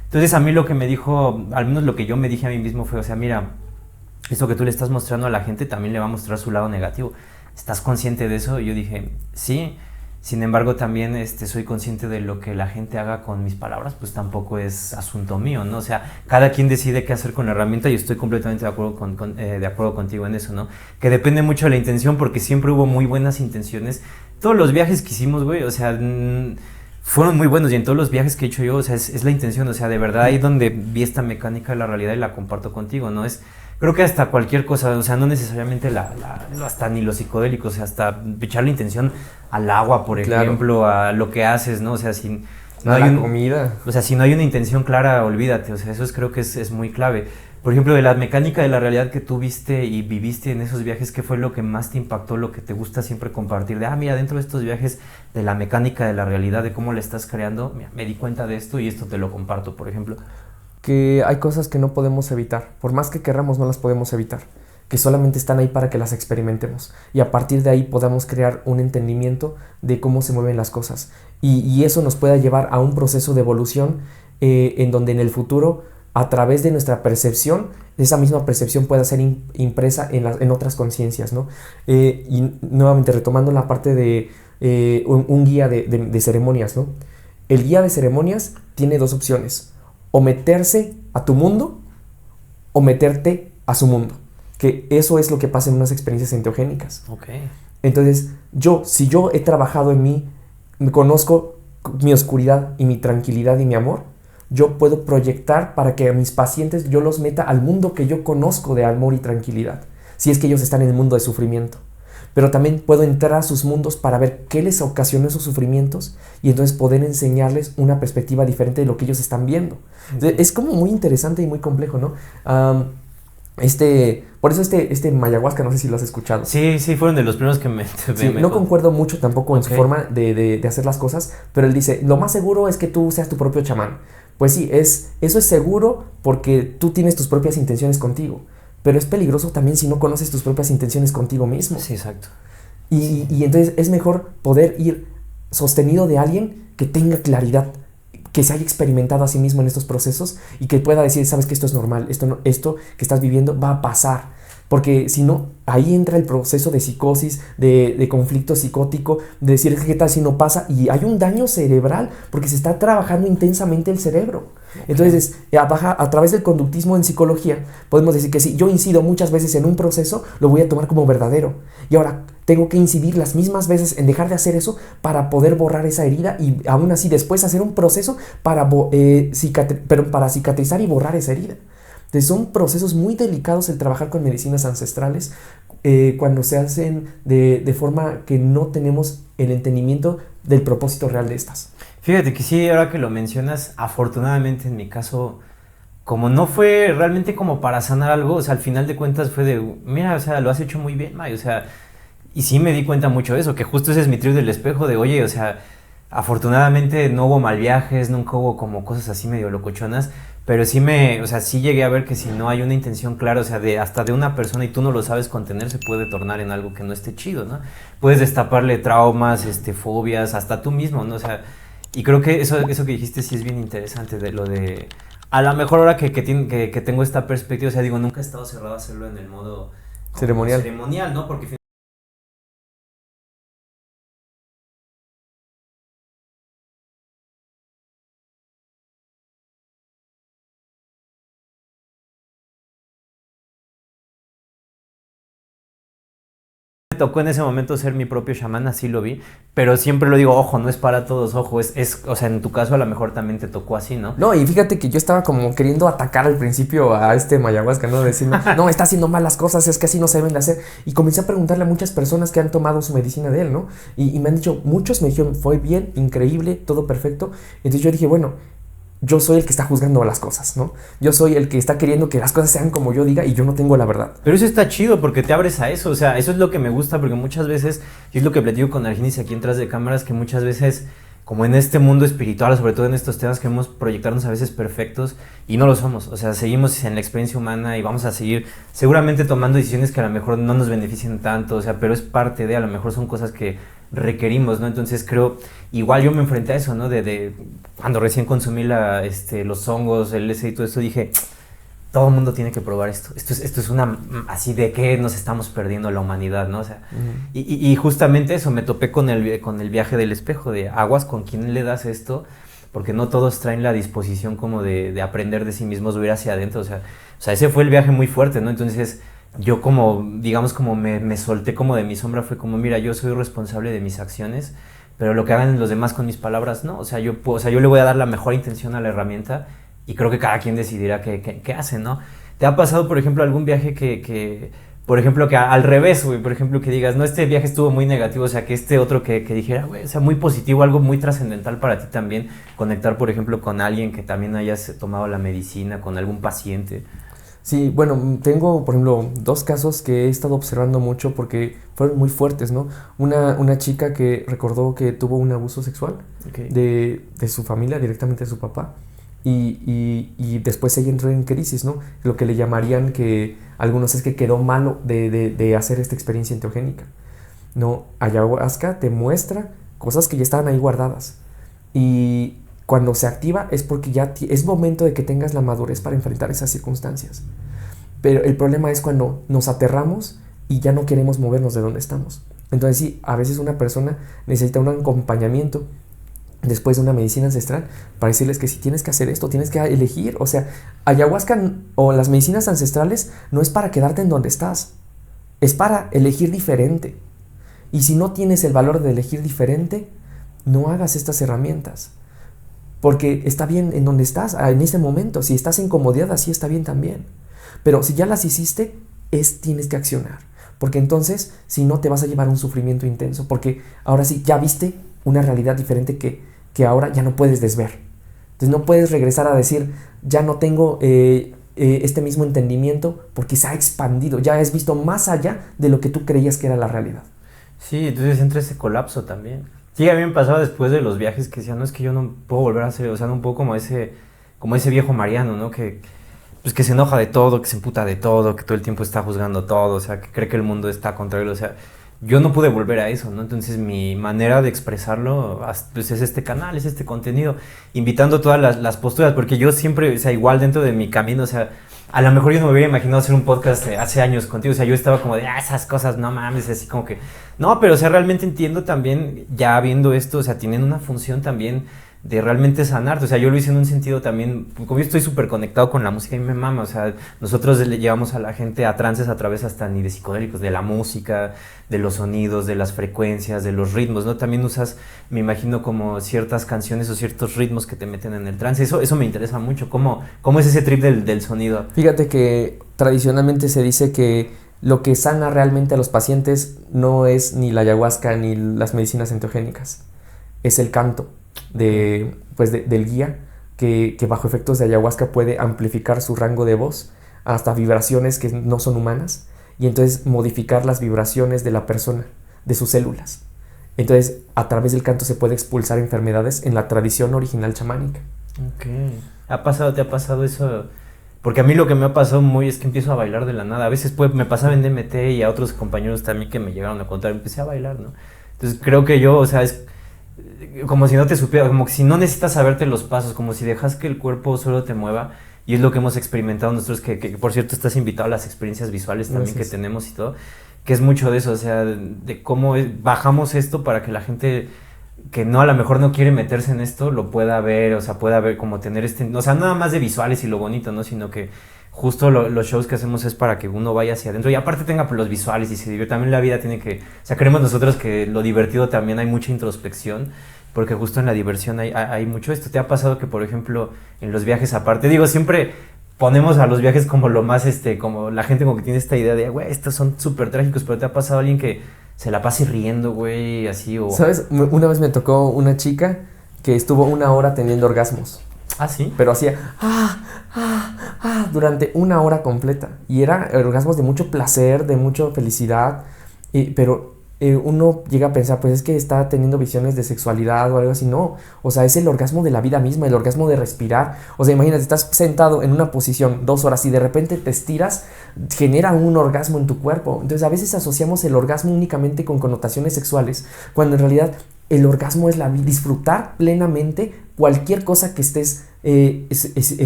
Entonces a mí lo que me dijo, al menos lo que yo me dije a mí mismo fue, o sea, mira, esto que tú le estás mostrando a la gente también le va a mostrar su lado negativo. ¿Estás consciente de eso? Y yo dije, sí. Sin embargo, también soy consciente de lo que la gente haga con mis palabras, pues tampoco es asunto mío, ¿no? O sea, cada quien decide qué hacer con la herramienta y estoy completamente de acuerdo, de acuerdo contigo en eso, ¿no? Que depende mucho de la intención porque siempre hubo muy buenas intenciones. Todos los viajes que hicimos, güey, o sea, fueron muy buenos y en todos los viajes que he hecho yo, o sea, es la intención, o sea, de verdad ahí donde vi esta mecánica de la realidad y la comparto contigo, ¿no? Creo que hasta cualquier cosa, o sea, no necesariamente hasta ni lo psicodélico, o sea, hasta echar la intención al agua, por ejemplo, a lo que haces, ¿no? O sea, si no hay comida. O sea, si no hay una intención clara, olvídate, o sea, eso creo que es muy clave. Por ejemplo, de la mecánica de la realidad que tú viste y viviste en esos viajes, ¿qué fue lo que más te impactó, lo que te gusta siempre compartir? Mira, dentro de estos viajes de la mecánica de la realidad, de cómo la estás creando, mira, me di cuenta de esto y esto te lo comparto, por ejemplo. Que hay cosas que no podemos evitar, por más que querramos no las podemos evitar, que solamente están ahí para que las experimentemos y a partir de ahí podamos crear un entendimiento de cómo se mueven las cosas y eso nos pueda llevar a un proceso de evolución en donde en el futuro a través de nuestra percepción esa misma percepción pueda ser impresa en otras conciencias, ¿no? Y nuevamente retomando la parte de un guía de ceremonias, ¿no? El guía de ceremonias tiene dos opciones: o meterse a tu mundo o meterte a su mundo, que eso es lo que pasa en unas experiencias enteogénicas. Okay. Entonces si yo he trabajado en mí, me conozco mi oscuridad y mi tranquilidad y mi amor, yo puedo proyectar para que a mis pacientes yo los meta al mundo que yo conozco de amor y tranquilidad, si es que ellos están en el mundo de sufrimiento. Pero también puedo entrar a sus mundos para ver qué les ocasionó esos sufrimientos y entonces poder enseñarles una perspectiva diferente de lo que ellos están viendo. Okay. Es como muy interesante y muy complejo, ¿no? Por eso Mayahuasca, no sé si lo has escuchado. Sí, fueron de los primeros que no concuerdo mucho tampoco en su forma de hacer las cosas, pero él dice, lo más seguro es que tú seas tu propio chamán. Pues sí, eso es seguro porque tú tienes tus propias intenciones contigo. Pero es peligroso también si no conoces tus propias intenciones contigo mismo. Sí, exacto. Y entonces es mejor poder ir sostenido de alguien que tenga claridad, que se haya experimentado a sí mismo en estos procesos y que pueda decir, sabes que esto es normal, esto que estás viviendo va a pasar. Porque si no, ahí entra el proceso de psicosis, de conflicto psicótico, de decir, ¿qué tal si no pasa? Y hay un daño cerebral porque se está trabajando intensamente el cerebro. Okay. Entonces, a través del conductismo en psicología, podemos decir que si yo incido muchas veces en un proceso, lo voy a tomar como verdadero. Y ahora tengo que incidir las mismas veces en dejar de hacer eso para poder borrar esa herida y aún así después hacer un proceso para cicatrizar y borrar esa herida. Entonces son procesos muy delicados el trabajar con medicinas ancestrales cuando se hacen de forma que no tenemos el entendimiento del propósito real de estas. Fíjate que sí, ahora que lo mencionas, afortunadamente en mi caso como no fue realmente como para sanar algo, o sea, al final de cuentas fue de, mira, o sea, lo has hecho muy bien, May, o sea, y sí me di cuenta mucho de eso, que justo ese es mi trip del espejo, de, oye, o sea, afortunadamente no hubo mal viajes, nunca hubo como cosas así medio locochonas, pero sí o sea, sí llegué a ver que si no hay una intención clara, o sea, hasta de una persona y tú no lo sabes contener, se puede tornar en algo que no esté chido, ¿no? Puedes destaparle traumas, fobias, hasta tú mismo, ¿no? O sea, y creo que eso que dijiste sí es bien interesante, de lo de, a lo mejor ahora que tengo esta perspectiva, o sea, digo, nunca he estado cerrado a hacerlo en el modo como Ceremonial. ceremonial, ¿no? Porque me tocó en ese momento ser mi propio chamán, así lo vi, pero siempre lo digo, ojo, no es para todos, ojo, o sea, en tu caso a lo mejor también te tocó así, ¿no? No, y fíjate que yo estaba como queriendo atacar al principio a este Mayahuasca, ¿no? Decirme, no, está haciendo malas cosas, es que así no se deben de hacer. Y comencé a preguntarle a muchas personas que han tomado su medicina de él, ¿no? Y me han dicho, muchos me dijeron, fue bien, increíble, todo perfecto. Entonces yo dije, bueno, yo soy el que está juzgando las cosas, ¿no? Yo soy el que está queriendo que las cosas sean como yo diga y yo no tengo la verdad. Pero eso está chido porque te abres a eso, o sea, eso es lo que me gusta porque muchas veces, y es lo que platico con Argenis aquí atrás de cámaras, que muchas veces, como en este mundo espiritual, sobre todo en estos temas, queremos proyectarnos a veces perfectos y no lo somos, o sea, seguimos en la experiencia humana y vamos a seguir seguramente tomando decisiones que a lo mejor no nos beneficien tanto, o sea, pero es parte de, a lo mejor son cosas que requerimos, ¿no? Entonces creo, igual yo me enfrenté a eso, ¿no? De cuando recién consumí los hongos, el LSD y todo eso, dije, todo el mundo tiene que probar esto. Esto es una, así de que nos estamos perdiendo la humanidad, ¿no? O sea, y justamente eso, me topé con el viaje del espejo, de aguas, ¿con quién le das esto? Porque no todos traen la disposición como de aprender de sí mismos, de ir hacia adentro, o sea, ese fue el viaje muy fuerte, ¿no? Entonces, yo como, digamos, como me solté como de mi sombra, fue como, mira, yo soy responsable de mis acciones, pero lo que hagan los demás con mis palabras, no, o sea, yo le voy a dar la mejor intención a la herramienta y creo que cada quien decidirá qué hace, ¿no? ¿Te ha pasado, por ejemplo, algún viaje por ejemplo, que al revés, güey, por ejemplo, que digas, no, este viaje estuvo muy negativo, o sea, que este otro que dijera, güey, o sea, muy positivo, algo muy trascendental para ti también, conectar, por ejemplo, con alguien que también hayas tomado la medicina, con algún paciente? Sí, bueno, tengo, por ejemplo, dos casos que he estado observando mucho porque fueron muy fuertes, ¿no? Una chica que recordó que tuvo un abuso sexual Okay. de su familia, directamente de su papá, y después ella entró en crisis, ¿no? Lo que le llamarían que algunos es que quedó malo de hacer esta experiencia enteogénica. No, ayahuasca te muestra cosas que ya estaban ahí guardadas. Y cuando se activa es porque ya es momento de que tengas la madurez para enfrentar esas circunstancias. Pero el problema es cuando nos aterramos y ya no queremos movernos de donde estamos. Entonces sí, a veces una persona necesita un acompañamiento después de una medicina ancestral para decirles que si tienes que hacer esto, tienes que elegir. O sea, ayahuasca o las medicinas ancestrales no es para quedarte en donde estás, es para elegir diferente. Y si no tienes el valor de elegir diferente, no hagas estas herramientas. Porque está bien en donde estás, en este momento. Si estás en comodidad, así está bien también. Pero si ya las hiciste, tienes que accionar. Porque entonces, si no, te vas a llevar un sufrimiento intenso. Porque ahora sí, ya viste una realidad diferente que ahora ya no puedes desver. Entonces no puedes regresar a decir, ya no tengo este mismo entendimiento porque se ha expandido. Ya has visto más allá de lo que tú creías que era la realidad. Sí, entonces entra ese colapso también. Sí, a mí me pasaba después de los viajes que decía, no, es que yo no puedo volver a hacer, o sea, un poco como ese viejo Mariano, ¿no? Pues que se enoja de todo, que se emputa de todo, que todo el tiempo está juzgando todo, o sea, que cree que el mundo está contra él, o sea, yo no pude volver a eso, ¿no? Entonces mi manera de expresarlo pues es este canal, es este contenido, invitando todas las posturas, porque yo siempre, o sea, igual dentro de mi camino, o sea, a lo mejor yo no me hubiera imaginado hacer un podcast hace años contigo, o sea, yo estaba como de, esas cosas, no mames, así como que, no, pero o sea, realmente entiendo también, ya viendo esto, o sea, tienen una función también de realmente sanarte, o sea, yo lo hice en un sentido también, como yo estoy súper conectado con la música y me mama, o sea, nosotros le llevamos a la gente a trances a través hasta ni de psicodélicos, de la música, de los sonidos, de las frecuencias, de los ritmos, ¿no? También usas, me imagino, como ciertas canciones o ciertos ritmos que te meten en el trance, eso me interesa mucho, ¿cómo es ese trip del sonido? Fíjate que tradicionalmente se dice que lo que sana realmente a los pacientes no es ni la ayahuasca ni las medicinas enteogénicas, es el canto del guía que bajo efectos de ayahuasca puede amplificar su rango de voz hasta vibraciones que no son humanas y entonces modificar las vibraciones de la persona, de sus células. Entonces, a través del canto se puede expulsar enfermedades en la tradición original chamánica. Ok. ¿Te ha pasado eso? Porque a mí lo que me ha pasado muy es que empiezo a bailar de la nada. A veces me pasaba en DMT y a otros compañeros también que me llegaron a contar, empecé a bailar, ¿no? Entonces creo que yo, o sea, es como si no te supiera, como si no necesitas saberte los pasos, como si dejas que el cuerpo solo te mueva. Y es lo que hemos experimentado nosotros, que por cierto estás invitado a las experiencias visuales también. Gracias. Que tenemos y todo, que es mucho de eso, o sea, de cómo bajamos esto para que la gente que no, a lo mejor no quiere meterse en esto, lo pueda ver, o sea, pueda ver como tener o sea, nada más de visuales y lo bonito, ¿no? Sino que justo los shows que hacemos es para que uno vaya hacia adentro y aparte tenga pues, los visuales y se divierta. También la vida tiene que, o sea, creemos nosotros que lo divertido también hay mucha introspección, porque justo en la diversión hay mucho esto. ¿Te ha pasado que, por ejemplo, en los viajes aparte, digo, siempre ponemos a los viajes como lo más, como la gente como que tiene esta idea de, güey, estos son súper trágicos, pero te ha pasado alguien que se la pase riendo, güey, así o... ¿Sabes? Una vez me tocó una chica que estuvo 1 hora teniendo orgasmos. ¿Ah, sí? Pero hacía durante 1 hora completa. Y era orgasmos de mucho placer, de mucha felicidad. Pero uno llega a pensar, pues es que está teniendo visiones de sexualidad o algo así. No, o sea, es el orgasmo de la vida misma, el orgasmo de respirar. O sea, imagínate, estás sentado en una posición 2 horas y de repente te estiras, genera un orgasmo en tu cuerpo. Entonces a veces asociamos el orgasmo únicamente con connotaciones sexuales, cuando en realidad el orgasmo es disfrutar plenamente cualquier cosa que estés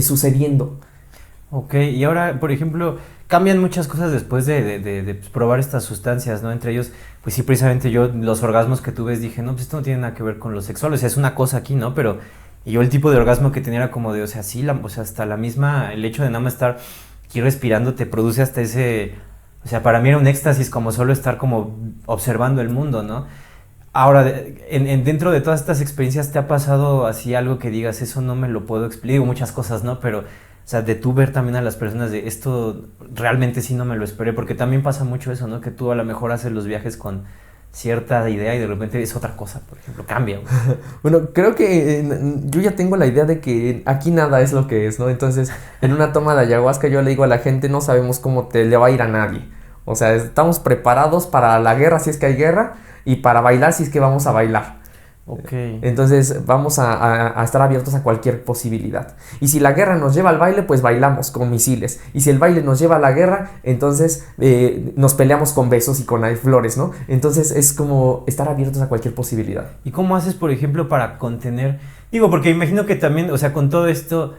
sucediendo. Ok, y ahora, por ejemplo, cambian muchas cosas después de probar estas sustancias, ¿no? Entre ellos, pues sí, precisamente yo, los orgasmos que tú ves, dije, no, pues esto no tiene nada que ver con lo sexual, o sea, es una cosa aquí, ¿no? Pero yo el tipo de orgasmo que tenía era como de, o sea, sí, o sea, hasta la misma, el hecho de nada más estar aquí respirando te produce hasta ese, o sea, para mí era un éxtasis como solo estar como observando el mundo, ¿no? Ahora, dentro de todas estas experiencias, ¿te ha pasado así algo que digas, eso no me lo puedo explicar? Digo, muchas cosas, ¿no? Pero, o sea, de tú ver también a las personas de esto realmente sí no me lo esperé, porque también pasa mucho eso, ¿no? Que tú a lo mejor haces los viajes con cierta idea y de repente es otra cosa, por ejemplo, cambia. Bueno, creo que yo ya tengo la idea de que aquí nada es lo que es, ¿no? Entonces, en una toma de ayahuasca yo le digo a la gente, no sabemos cómo le va a ir a nadie. O sea, estamos preparados para la guerra si es que hay guerra y para bailar si es que vamos a bailar. Okay. Entonces vamos a estar abiertos a cualquier posibilidad. Y si la guerra nos lleva al baile, pues bailamos con misiles. Y si el baile nos lleva a la guerra, entonces nos peleamos con besos y con flores, ¿no? Entonces es como estar abiertos a cualquier posibilidad. ¿Y cómo haces, por ejemplo, para contener? Digo, porque imagino que también, o sea, con todo esto,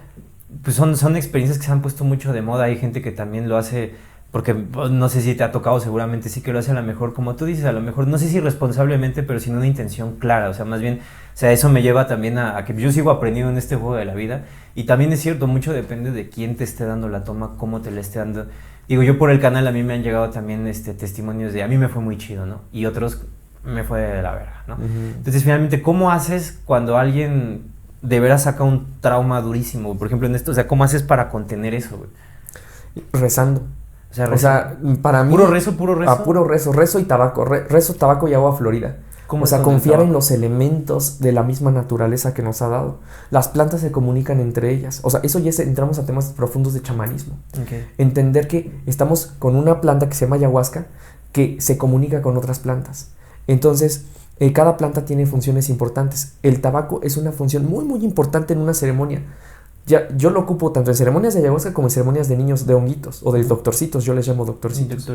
pues son experiencias que se han puesto mucho de moda. Hay gente que también lo hace, porque no sé si te ha tocado, seguramente sí que lo hace a lo mejor, como tú dices, a lo mejor, no sé si responsablemente, pero sin una intención clara, o sea, más bien, o sea, eso me lleva también a que yo sigo aprendiendo en este juego de la vida, y también es cierto, mucho depende de quién te esté dando la toma, cómo te la esté dando. Digo, yo por el canal a mí me han llegado también testimonios de, a mí me fue muy chido, ¿no? Y otros me fue de la verga, ¿no? Uh-huh. Entonces, finalmente, ¿cómo haces cuando alguien de veras saca un trauma durísimo? Por ejemplo, en esto, o sea, ¿cómo haces para contener eso, güey? Rezando. O sea, para mí... ¿Puro rezo? Puro rezo. Rezo y tabaco. Rezo, tabaco y agua florida. O sea, confiar en los elementos de la misma naturaleza que nos ha dado. Las plantas se comunican entre ellas. O sea, eso ya entramos a temas profundos de chamanismo. Okay. Entender que estamos con una planta que se llama ayahuasca que se comunica con otras plantas. Entonces, cada planta tiene funciones importantes. El tabaco es una función muy, muy importante en una ceremonia. Yo lo ocupo tanto en ceremonias de ayahuasca como en ceremonias de niños de honguitos o de doctorcitos, yo les llamo doctorcitos.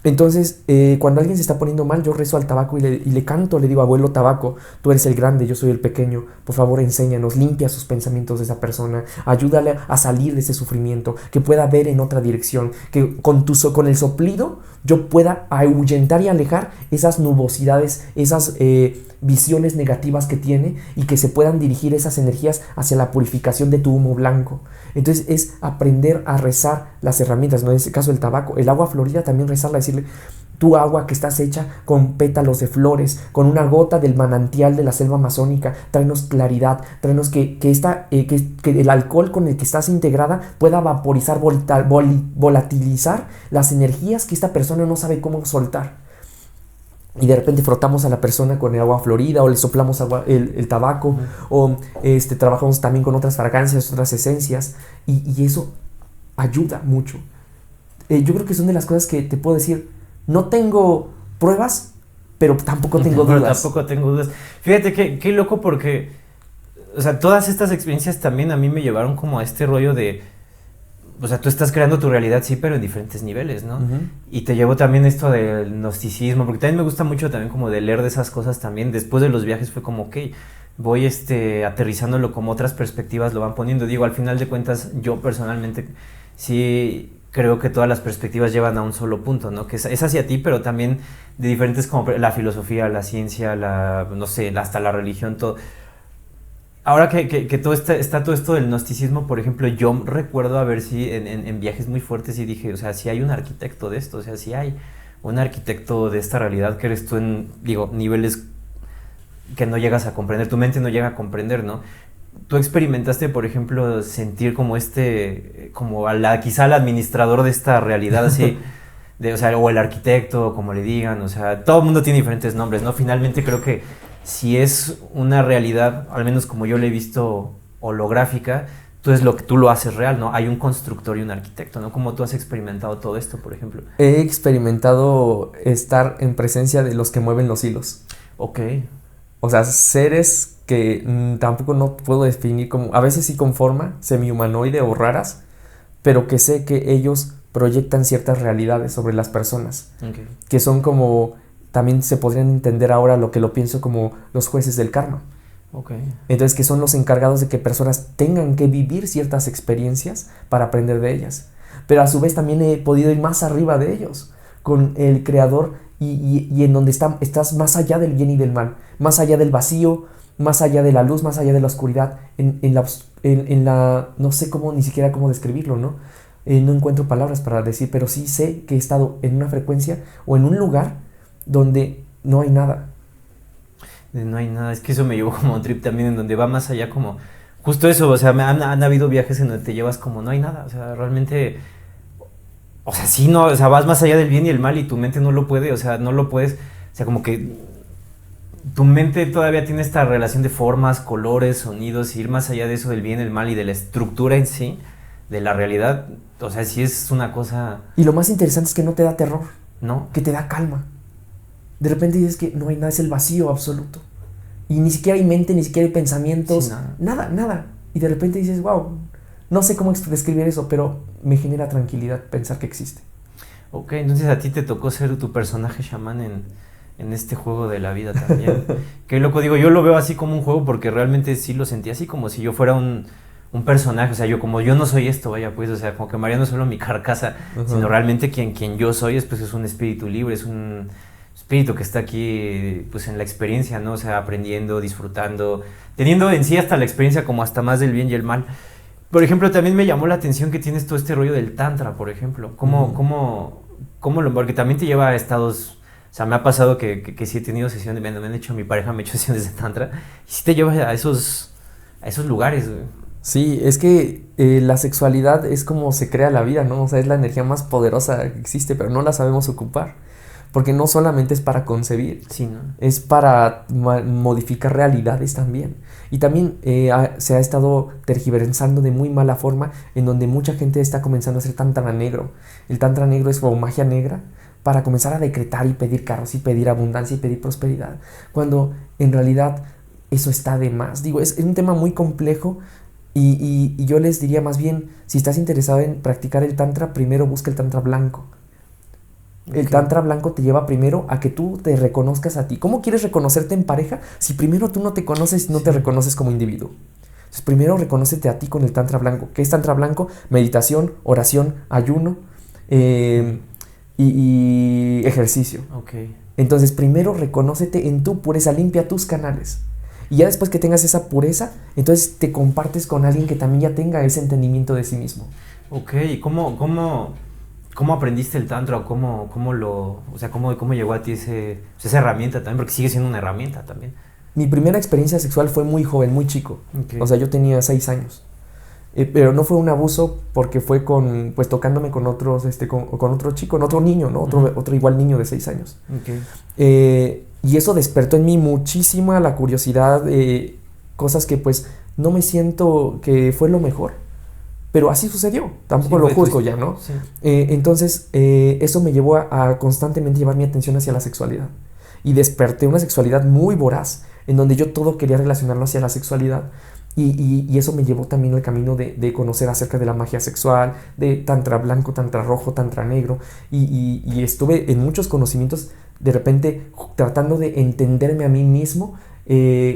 Entonces, cuando alguien se está poniendo mal, yo rezo al tabaco y le canto, le digo, abuelo tabaco, tú eres el grande, yo soy el pequeño, por favor enséñanos, limpia sus pensamientos de esa persona, ayúdale a salir de ese sufrimiento, que pueda ver en otra dirección, que con el soplido yo pueda ahuyentar y alejar esas nubosidades, esas visiones negativas que tiene y que se puedan dirigir esas energías hacia la purificación de tu humo blanco. Entonces es aprender a rezar las herramientas, ¿no? En este caso el tabaco, el agua florida también rezarla, decirle, tu agua que estás hecha con pétalos de flores, con una gota del manantial de la selva amazónica, tráenos claridad, tráenos que el alcohol con el que estás integrada pueda vaporizar, volatilizar las energías que esta persona no sabe cómo soltar. y de repente frotamos a la persona con el agua florida o le soplamos el tabaco, o trabajamos también con otras fragancias, otras esencias, y eso ayuda mucho. Yo creo que son de las cosas que te puedo decir. No tengo pruebas, pero tampoco tengo dudas. Tampoco tengo dudas. Fíjate qué loco, porque, o sea, todas estas experiencias también a mí me llevaron como a este rollo de, o sea, tú estás creando tu realidad, sí, pero en diferentes niveles, ¿no? Y te llevó también esto del gnosticismo, porque también me gusta mucho también como de leer de esas cosas también. Después de los viajes fue como, ok, voy aterrizándolo como otras perspectivas lo van poniendo. Digo, al final de cuentas, yo personalmente sí creo que todas las perspectivas llevan a un solo punto, ¿no? Que es hacia ti, pero también de diferentes, como la filosofía, la ciencia, no sé, hasta la religión, todo. Ahora que todo está todo esto del gnosticismo, por ejemplo, yo recuerdo a ver si en viajes muy fuertes y dije, o sea, si hay un arquitecto de esto, o sea, si hay un arquitecto de esta realidad que eres tú en, digo, niveles que no llegas a comprender, tu mente no llega a comprender, ¿no? ¿Tú experimentaste, por ejemplo, sentir como como quizá el administrador de esta realidad, así, o sea, o el arquitecto, como le digan, o sea, todo el mundo tiene diferentes nombres, ¿no? Finalmente creo que si es una realidad, al menos como yo la he visto holográfica, tú lo haces real, ¿no? Hay un constructor y un arquitecto, ¿no? ¿Cómo tú has experimentado todo esto, por ejemplo? He experimentado estar en presencia de los que mueven los hilos. Ok. O sea, seres que tampoco no puedo definir como, a veces sí con forma semi-humanoide o raras, pero que sé que ellos proyectan ciertas realidades sobre las personas, Okay. Que son como, también se podrían entender ahora lo que lo pienso como los jueces del karma. Okay. Entonces, que son los encargados de que personas tengan que vivir ciertas experiencias para aprender de ellas. Pero a su vez también he podido ir más arriba de ellos, con el creador y en donde estás más allá del bien y del mal, más allá del vacío, más allá de la luz, más allá de la oscuridad, en la no sé ni siquiera cómo describirlo, ¿no? No encuentro palabras para decir, pero sí sé que he estado en una frecuencia o en un lugar donde no hay nada. No hay nada, es que eso me llevó como a un trip también en donde va más allá, como justo eso, o sea, han habido viajes en donde te llevas como no hay nada, o sea, realmente, o sea, sí, no, o sea, vas más allá del bien y el mal y tu mente no lo puede, o sea, no lo puedes, o sea, como que tu mente todavía tiene esta relación de formas, colores, sonidos, y ir más allá de eso del bien, el mal y de la estructura en sí, de la realidad, o sea, sí es una cosa... Y lo más interesante es que no te da terror, ¿no? Que te da calma. De repente dices que no hay nada, es el vacío absoluto. Y ni siquiera hay mente, ni siquiera hay pensamientos, sí, nada. Y de repente dices, wow, no sé cómo describir eso, pero me genera tranquilidad pensar que existe. Ok, entonces a ti te tocó ser tu personaje chamán en este juego de la vida también. Qué loco, digo, yo lo veo así como un juego porque realmente sí lo sentí así como si yo fuera un personaje, o sea, yo no soy esto, vaya pues, o sea, como que María no es solo mi carcasa, sino realmente quien yo soy es un espíritu libre, es un espíritu que está aquí pues en la experiencia, ¿no? O sea, aprendiendo, disfrutando, teniendo en sí hasta la experiencia como hasta más del bien y el mal. Por ejemplo, también me llamó la atención que tienes todo este rollo del tantra, por ejemplo. Porque también te lleva a estados... O sea, me ha pasado que sí he tenido sesiones, me han hecho, mi pareja me ha hecho sesiones de tantra, y sí te lleva a esos lugares, güey. Sí, es que la sexualidad es como se crea la vida, ¿no? O sea, es la energía más poderosa que existe, pero no la sabemos ocupar. Porque no solamente es para concebir, sí, ¿no? Es para modificar realidades también. Y también se ha estado tergiversando de muy mala forma, en donde mucha gente está comenzando a hacer tantra negro. El tantra negro es como magia negra para comenzar a decretar y pedir carros y pedir abundancia y pedir prosperidad, cuando en realidad eso está de más. Digo, es un tema muy complejo y yo les diría más bien, si estás interesado en practicar el tantra, primero busca el tantra blanco. Okay. El tantra blanco te lleva primero a que tú te reconozcas a ti. ¿Cómo quieres reconocerte en pareja si primero tú no te conoces y no te reconoces como individuo? Entonces primero reconócete a ti con el tantra blanco. ¿Qué es tantra blanco? Meditación, oración, ayuno y ejercicio. Okay. Entonces primero reconócete en tu pureza, limpia tus canales. Y ya después que tengas esa pureza, entonces te compartes con alguien que también ya tenga ese entendimiento de sí mismo. Ok, ¿Cómo aprendiste el tantra o cómo llegó a ti esa herramienta también? Porque sigue siendo una herramienta también. Mi primera experiencia sexual fue muy joven, muy chico. Okay. O sea, yo tenía 6 años. pero no fue un abuso porque fue pues tocándome con otros, con otro chico, otro niño, ¿no? Otro igual niño de 6 años. Y eso despertó en mí muchísima la curiosidad, cosas que pues no me siento que fue lo mejor, pero así sucedió, tampoco lo juzgo ya, ¿no? Sí. Entonces eso me llevó a constantemente llevar mi atención hacia la sexualidad y desperté una sexualidad muy voraz, en donde yo todo quería relacionarlo hacia la sexualidad. Y eso me llevó también al camino de conocer acerca de la magia sexual, de tantra blanco, tantra rojo, tantra negro, y estuve en muchos conocimientos, de repente tratando de entenderme a mí mismo,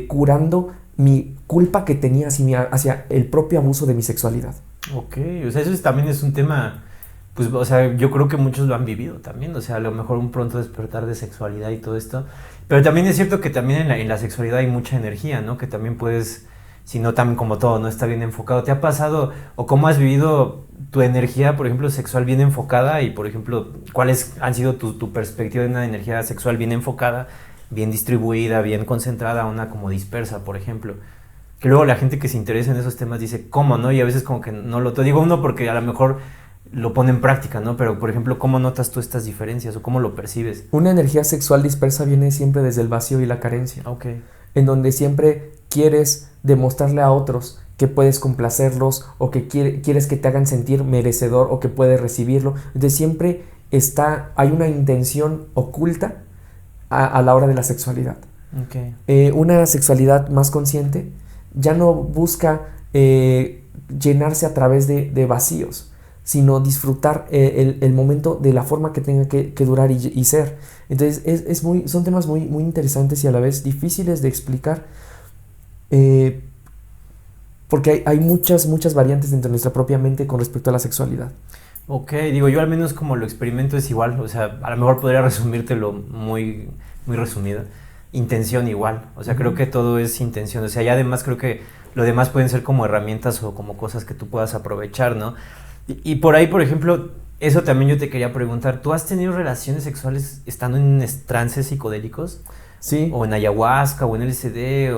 curando mi culpa que tenía hacia el propio abuso de mi sexualidad. Ok, o sea, eso también es un tema, pues, o sea, yo creo que muchos lo han vivido también, o sea, a lo mejor un pronto despertar de sexualidad y todo esto, pero también es cierto que también en la sexualidad hay mucha energía, ¿no? Que también puedes, si no, también como todo, no está bien enfocado. ¿Te ha pasado o cómo has vivido tu energía, por ejemplo, sexual bien enfocada? Y, por ejemplo, ¿cuáles han sido tu perspectiva de una energía sexual bien enfocada, bien distribuida, bien concentrada, una como dispersa, por ejemplo? Que luego la gente que se interesa en esos temas dice, ¿cómo, no? Y a veces como que no lo... Te digo uno porque a lo mejor lo pone en práctica, ¿no? Pero, por ejemplo, ¿cómo notas tú estas diferencias o cómo lo percibes? Una energía sexual dispersa viene siempre desde el vacío y la carencia. Ok. En donde siempre quieres demostrarle a otros que puedes complacerlos o que quieres que te hagan sentir merecedor o que puedes recibirlo. Entonces siempre hay una intención oculta a la hora de la sexualidad. Okay. Una sexualidad más consciente ya no busca llenarse a través de vacíos, sino disfrutar el momento de la forma que tenga que durar y ser. Entonces son temas muy, muy interesantes y a la vez difíciles de explicar, porque hay muchas variantes dentro de nuestra propia mente con respecto a la sexualidad. Ok, digo, yo al menos como lo experimento es igual, o sea, a lo mejor podría resumírtelo muy, muy resumido. Intención igual, o sea, creo que todo es intención, o sea, y además creo que lo demás pueden ser como herramientas o como cosas que tú puedas aprovechar, ¿no? Y por ahí, por ejemplo, eso también yo te quería preguntar, ¿tú has tenido relaciones sexuales estando en trances psicodélicos? Sí. O en ayahuasca o en LSD,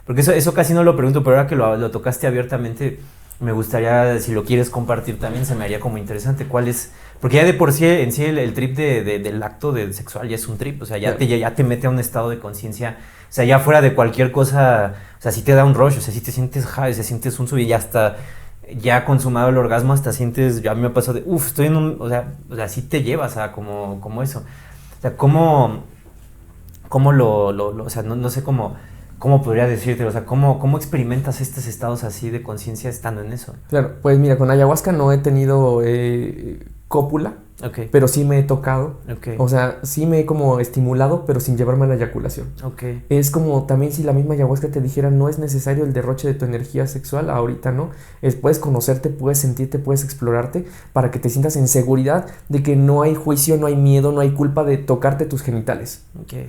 porque eso casi no lo pregunto, pero ahora que lo tocaste abiertamente, me gustaría, si lo quieres compartir también, se me haría como interesante cuál es, porque ya de por sí, en sí el trip del acto sexual ya es un trip, o sea, ya te mete a un estado de conciencia, o sea, ya fuera de cualquier cosa, o sea, si te da un rush, o sea, si te sientes high, si sientes un sub y ya hasta, ya consumado el orgasmo, hasta sientes, ya a mí me ha pasado de, estoy en un, o sea, sí te llevas a como eso, o sea, ¿cómo o sea, no sé cómo podría decirte, o sea, ¿cómo experimentas estos estados así de conciencia estando en eso? Claro, pues mira, con ayahuasca no he tenido cópula, okay, pero sí me he tocado, okay, o sea, sí me he como estimulado, pero sin llevarme a la eyaculación. Okay. Es como también si la misma ayahuasca te dijera, no es necesario el derroche de tu energía sexual, ahorita no, puedes conocerte, puedes sentirte, puedes explorarte, para que te sientas en seguridad de que no hay juicio, no hay miedo, no hay culpa de tocarte tus genitales. Okay.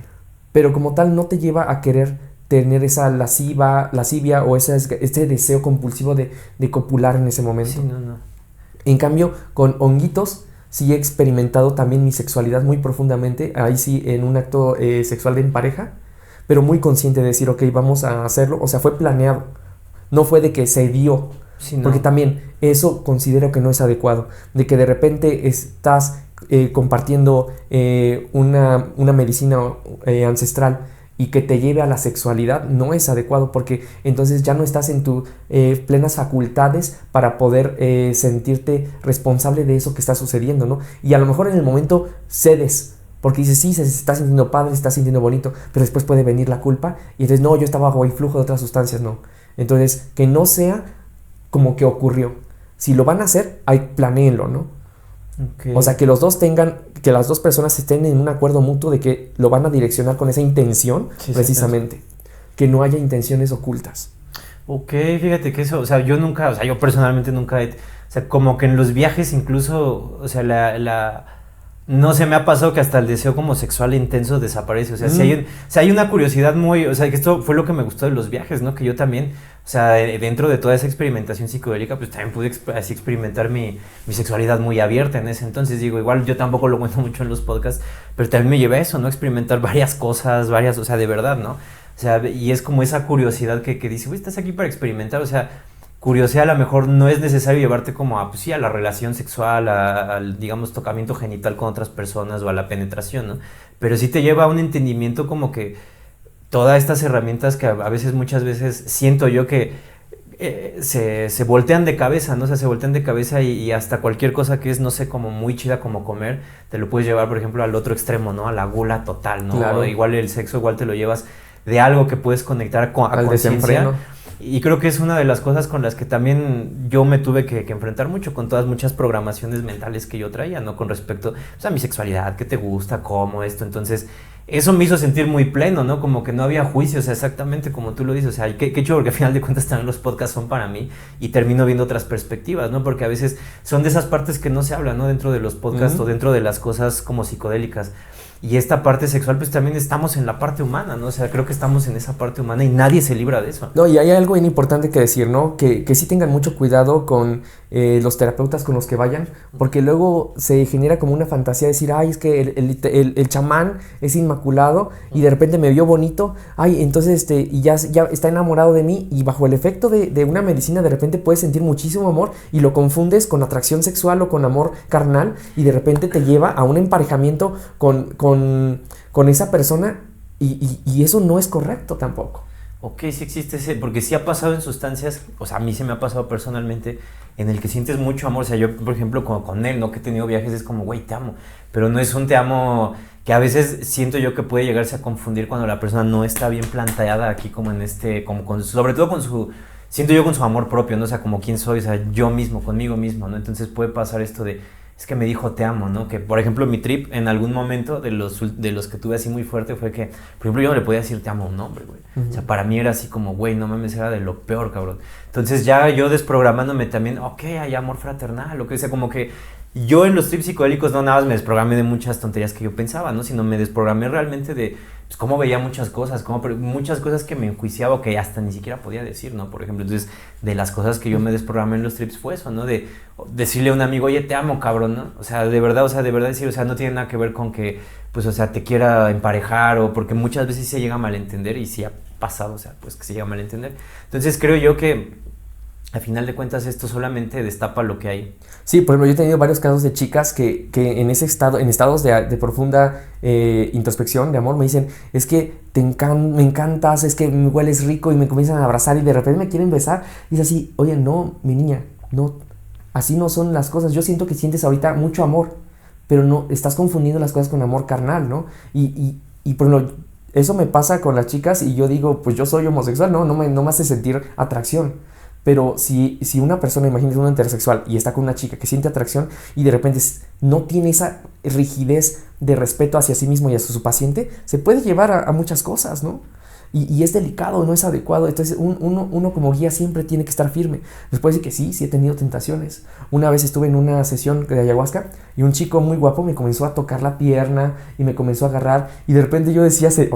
Pero como tal no te lleva a querer tener esa lascivia o ese deseo compulsivo de copular en ese momento. Sí, no. En cambio, con honguitos sí he experimentado también mi sexualidad muy profundamente, ahí sí en un acto sexual en pareja, pero muy consciente de decir, ok, vamos a hacerlo, o sea, fue planeado, no fue de que se dio, sí, no. Porque también eso considero que no es adecuado, de que de repente estás compartiendo una medicina ancestral y que te lleve a la sexualidad, no es adecuado, porque entonces ya no estás en tus plenas facultades para poder sentirte responsable de eso que está sucediendo, ¿no? Y a lo mejor en el momento cedes, porque dices, sí, se está sintiendo padre, se está sintiendo bonito, pero después puede venir la culpa, y entonces, no, yo estaba bajo influjo de otras sustancias, no. Entonces, que no sea como que ocurrió. Si lo van a hacer, planéenlo, ¿no? Okay. O sea, que que las dos personas estén en un acuerdo mutuo de que lo van a direccionar con esa intención, sí, precisamente. Sí, que no haya intenciones ocultas. Ok, fíjate que eso, o sea, yo personalmente nunca o sea, como que en los viajes incluso, o sea, no se me ha pasado que hasta el deseo como sexual intenso desaparece, o sea, si hay una curiosidad muy, o sea, que esto fue lo que me gustó de los viajes, ¿no? Que yo también, o sea, dentro de toda esa experimentación psicodélica, pues también pude así experimentar mi sexualidad muy abierta en ese entonces, digo, igual yo tampoco lo cuento mucho en los podcasts, pero también me llevé a eso, ¿no? Experimentar varias cosas, o sea, de verdad, ¿no? O sea, y es como esa curiosidad que dice, güey, estás aquí para experimentar, o sea, curiosidad a lo mejor no es necesario llevarte como a, pues sí, a la relación sexual, al, digamos, tocamiento genital con otras personas o a la penetración, ¿no? Pero sí te lleva a un entendimiento como que todas estas herramientas que a veces, muchas veces, siento yo que se voltean de cabeza, ¿no? O sea, se voltean de cabeza y hasta cualquier cosa que es, no sé, como muy chida como comer, te lo puedes llevar, por ejemplo, al otro extremo, ¿no? A la gula total, ¿no? Claro. Igual el sexo, igual te lo llevas de algo que puedes conectar a conciencia. Y creo que es una de las cosas con las que también yo me tuve que enfrentar mucho, con todas muchas programaciones mentales que yo traía, ¿no? Con respecto, pues, a mi sexualidad, qué te gusta, cómo, esto. Entonces, eso me hizo sentir muy pleno, ¿no? Como que no había juicios, exactamente como tú lo dices. O sea, qué chido, porque al final de cuentas también los podcasts son para mí y termino viendo otras perspectivas, ¿no? Porque a veces son de esas partes que no se hablan, ¿no? Dentro de los podcasts o dentro de las cosas como psicodélicas. Y esta parte sexual, pues también estamos en la parte humana, ¿no? O sea, creo que estamos en esa parte humana y nadie se libra de eso. No, y hay algo bien importante que decir, ¿no? Que sí tengan mucho cuidado con los terapeutas con los que vayan, porque luego se genera como una fantasía de decir, ay, es que el chamán es inmaculado y de repente me vio bonito, ay, entonces y ya está enamorado de mí, y bajo el efecto de una medicina de repente puedes sentir muchísimo amor y lo confundes con atracción sexual o con amor carnal, y de repente te lleva a un emparejamiento con esa persona, y eso no es correcto tampoco. Ok, sí existe ese, porque sí ha pasado en sustancias, o sea, a mí se me ha pasado personalmente, en el que sientes mucho amor. O sea, yo, por ejemplo, con él, ¿no? Que he tenido viajes, es como, güey, te amo. Pero no es un te amo que a veces siento yo que puede llegarse a confundir cuando la persona no está bien planteada aquí, como en sobre todo con su, siento yo, con su amor propio, ¿no? O sea, como quién soy, o sea, yo mismo, conmigo mismo, ¿no? Entonces puede pasar esto de, es que me dijo te amo, ¿no? Que, por ejemplo, mi trip en algún momento de los que tuve así muy fuerte fue que, por ejemplo, yo no le podía decir te amo a un hombre, güey. O sea, para mí era así como, güey, no mames, era de lo peor, cabrón. Entonces ya yo desprogramándome también, ok, hay amor fraternal, lo que sea, como que yo en los trips psicodélicos no nada más me desprogramé de muchas tonterías que yo pensaba, ¿no? Sino me desprogramé realmente de, pues, cómo veía muchas cosas, muchas cosas que me enjuiciaba o que hasta ni siquiera podía decir, ¿no? Por ejemplo, entonces, de las cosas que yo me desprogramé en los trips fue eso, ¿no? De decirle a un amigo, oye, te amo, cabrón, ¿no? O sea, de verdad decir, o sea, no tiene nada que ver con que, pues, o sea, te quiera emparejar, o porque muchas veces se llega a malentender, y sí ha pasado, o sea, pues, que se llega a malentender. Entonces, creo yo que al final de cuentas esto solamente destapa lo que hay. Sí, por ejemplo, yo he tenido varios casos de chicas que en ese estado, en estados de profunda introspección, de amor, me dicen, es que me encantas, es que me hueles rico, y me comienzan a abrazar y de repente me quieren besar, y es así, oye, no, mi niña, no, así no son las cosas. Yo siento que sientes ahorita mucho amor, pero no, estás confundiendo las cosas con amor carnal, ¿no? Y por ejemplo, eso me pasa con las chicas, y yo digo, pues yo soy homosexual, no me hace sentir atracción. Pero si una persona, imagínate una heterosexual, y está con una chica que siente atracción y de repente no tiene esa rigidez de respeto hacia sí mismo y hacia su paciente, se puede llevar a muchas cosas, ¿no? Y es delicado, no es adecuado. Entonces uno como guía siempre tiene que estar firme. Les puedo decir que sí he tenido tentaciones. Una vez estuve en una sesión de ayahuasca y un chico muy guapo me comenzó a tocar la pierna y me comenzó a agarrar, y de repente yo decía, sí,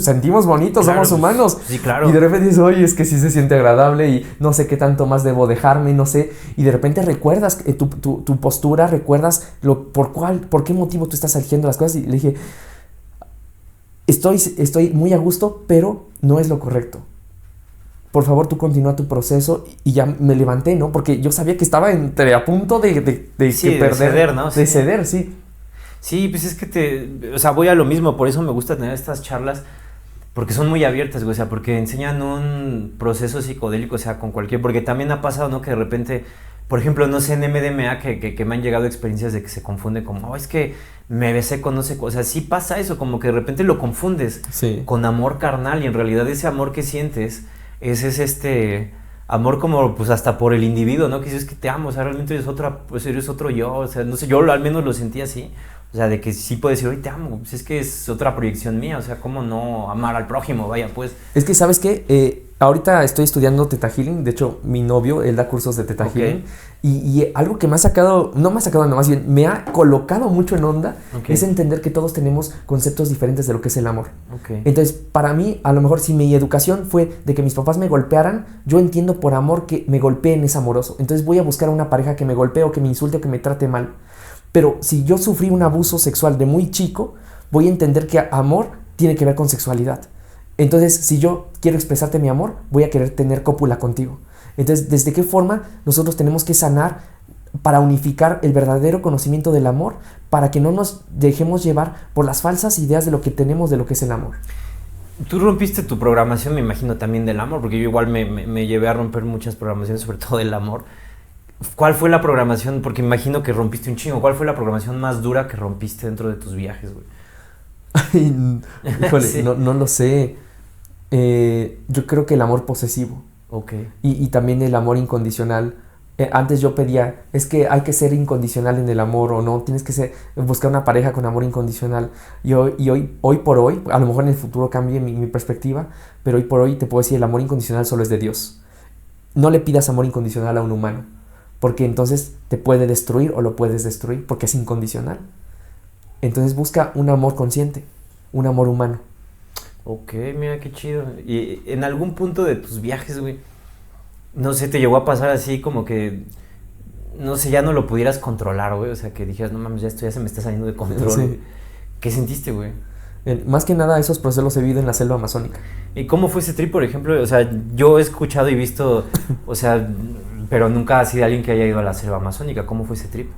sentimos bonitos, claro, somos humanos. Sí, claro. Y de repente dices, oye, es que sí se siente agradable y no sé qué tanto más debo dejarme, no sé. Y de repente recuerdas tu postura, recuerdas por qué motivo tú estás eligiendo las cosas. Y le dije, estoy muy a gusto, pero no es lo correcto. Por favor, tú continúa tu proceso. Y ya me levanté, ¿no? Porque yo sabía que estaba a punto de ceder, ¿no? De ceder, sí. Sí, pues es que o sea, voy a lo mismo. Por eso me gusta tener estas charlas, porque son muy abiertas, güey. O sea, porque enseñan un proceso psicodélico, o sea, con cualquier... Porque también ha pasado, ¿no? Que de repente, por ejemplo, no sé, en MDMA, que me han llegado experiencias de que se confunde como, oh, es que me besé con no sé qué. O sea, sí pasa eso, como que de repente lo confundes con amor carnal, y en realidad ese amor que sientes es amor como, pues, hasta por el individuo, ¿no? Que dices que te amo, o sea, realmente eres otro yo. O sea, no sé, yo al menos lo sentí así. O sea, de que sí puedes decir, oye, te amo, pues es que es otra proyección mía. O sea, ¿cómo no amar al prójimo? Vaya, pues. Es que, ¿sabes qué? Ahorita estoy estudiando Theta Healing. De hecho, mi novio, él da cursos de Theta Healing. Y algo que me ha sacado, no me ha sacado, no, más bien me ha colocado mucho en onda, es entender que todos tenemos conceptos diferentes de lo que es el amor. Entonces, para mí, a lo mejor, si mi educación fue de que mis papás me golpearan, yo entiendo por amor que me golpeen es amoroso. Entonces voy a buscar a una pareja que me golpee o que me insulte o que me trate mal. Pero si yo sufrí un abuso sexual de muy chico, voy a entender que amor tiene que ver con sexualidad. Entonces, si yo quiero expresarte mi amor, voy a querer tener cópula contigo. Entonces, ¿desde qué forma nosotros tenemos que sanar para unificar el verdadero conocimiento del amor, para que no nos dejemos llevar por las falsas ideas de lo que tenemos de lo que es el amor? Tú rompiste tu programación, me imagino, también del amor, porque yo igual me llevé a romper muchas programaciones, sobre todo del amor. ¿Cuál fue la programación? Porque imagino que rompiste un chingo. ¿Cuál fue la programación más dura que rompiste dentro de tus viajes, güey? Híjole, Sí. no lo sé. Yo creo que el amor posesivo. Ok. Y también el amor incondicional. Antes yo pedía, es que hay que ser incondicional en el amor, o no, tienes que buscar una pareja con amor incondicional. Y hoy por hoy, a lo mejor en el futuro cambie mi perspectiva, pero hoy por hoy te puedo decir, el amor incondicional solo es de Dios. No le pidas amor incondicional a un humano, porque entonces te puede destruir o lo puedes destruir, porque es incondicional. Entonces busca un amor consciente, un amor humano. Ok, mira qué chido. Y en algún punto de tus viajes, güey, no sé, te llegó a pasar así como que, no sé, ya no lo pudieras controlar, güey. O sea, que dijeras, no mames, ya esto ya se me está saliendo de control. Sí. ¿Qué sentiste, güey? Más que nada esos procesos los he vivido en la selva amazónica. ¿Y cómo fue ese trip, por ejemplo? O sea, yo he escuchado y visto, o sea, pero nunca así de alguien que haya ido a la selva amazónica. ¿Cómo fue ese trip?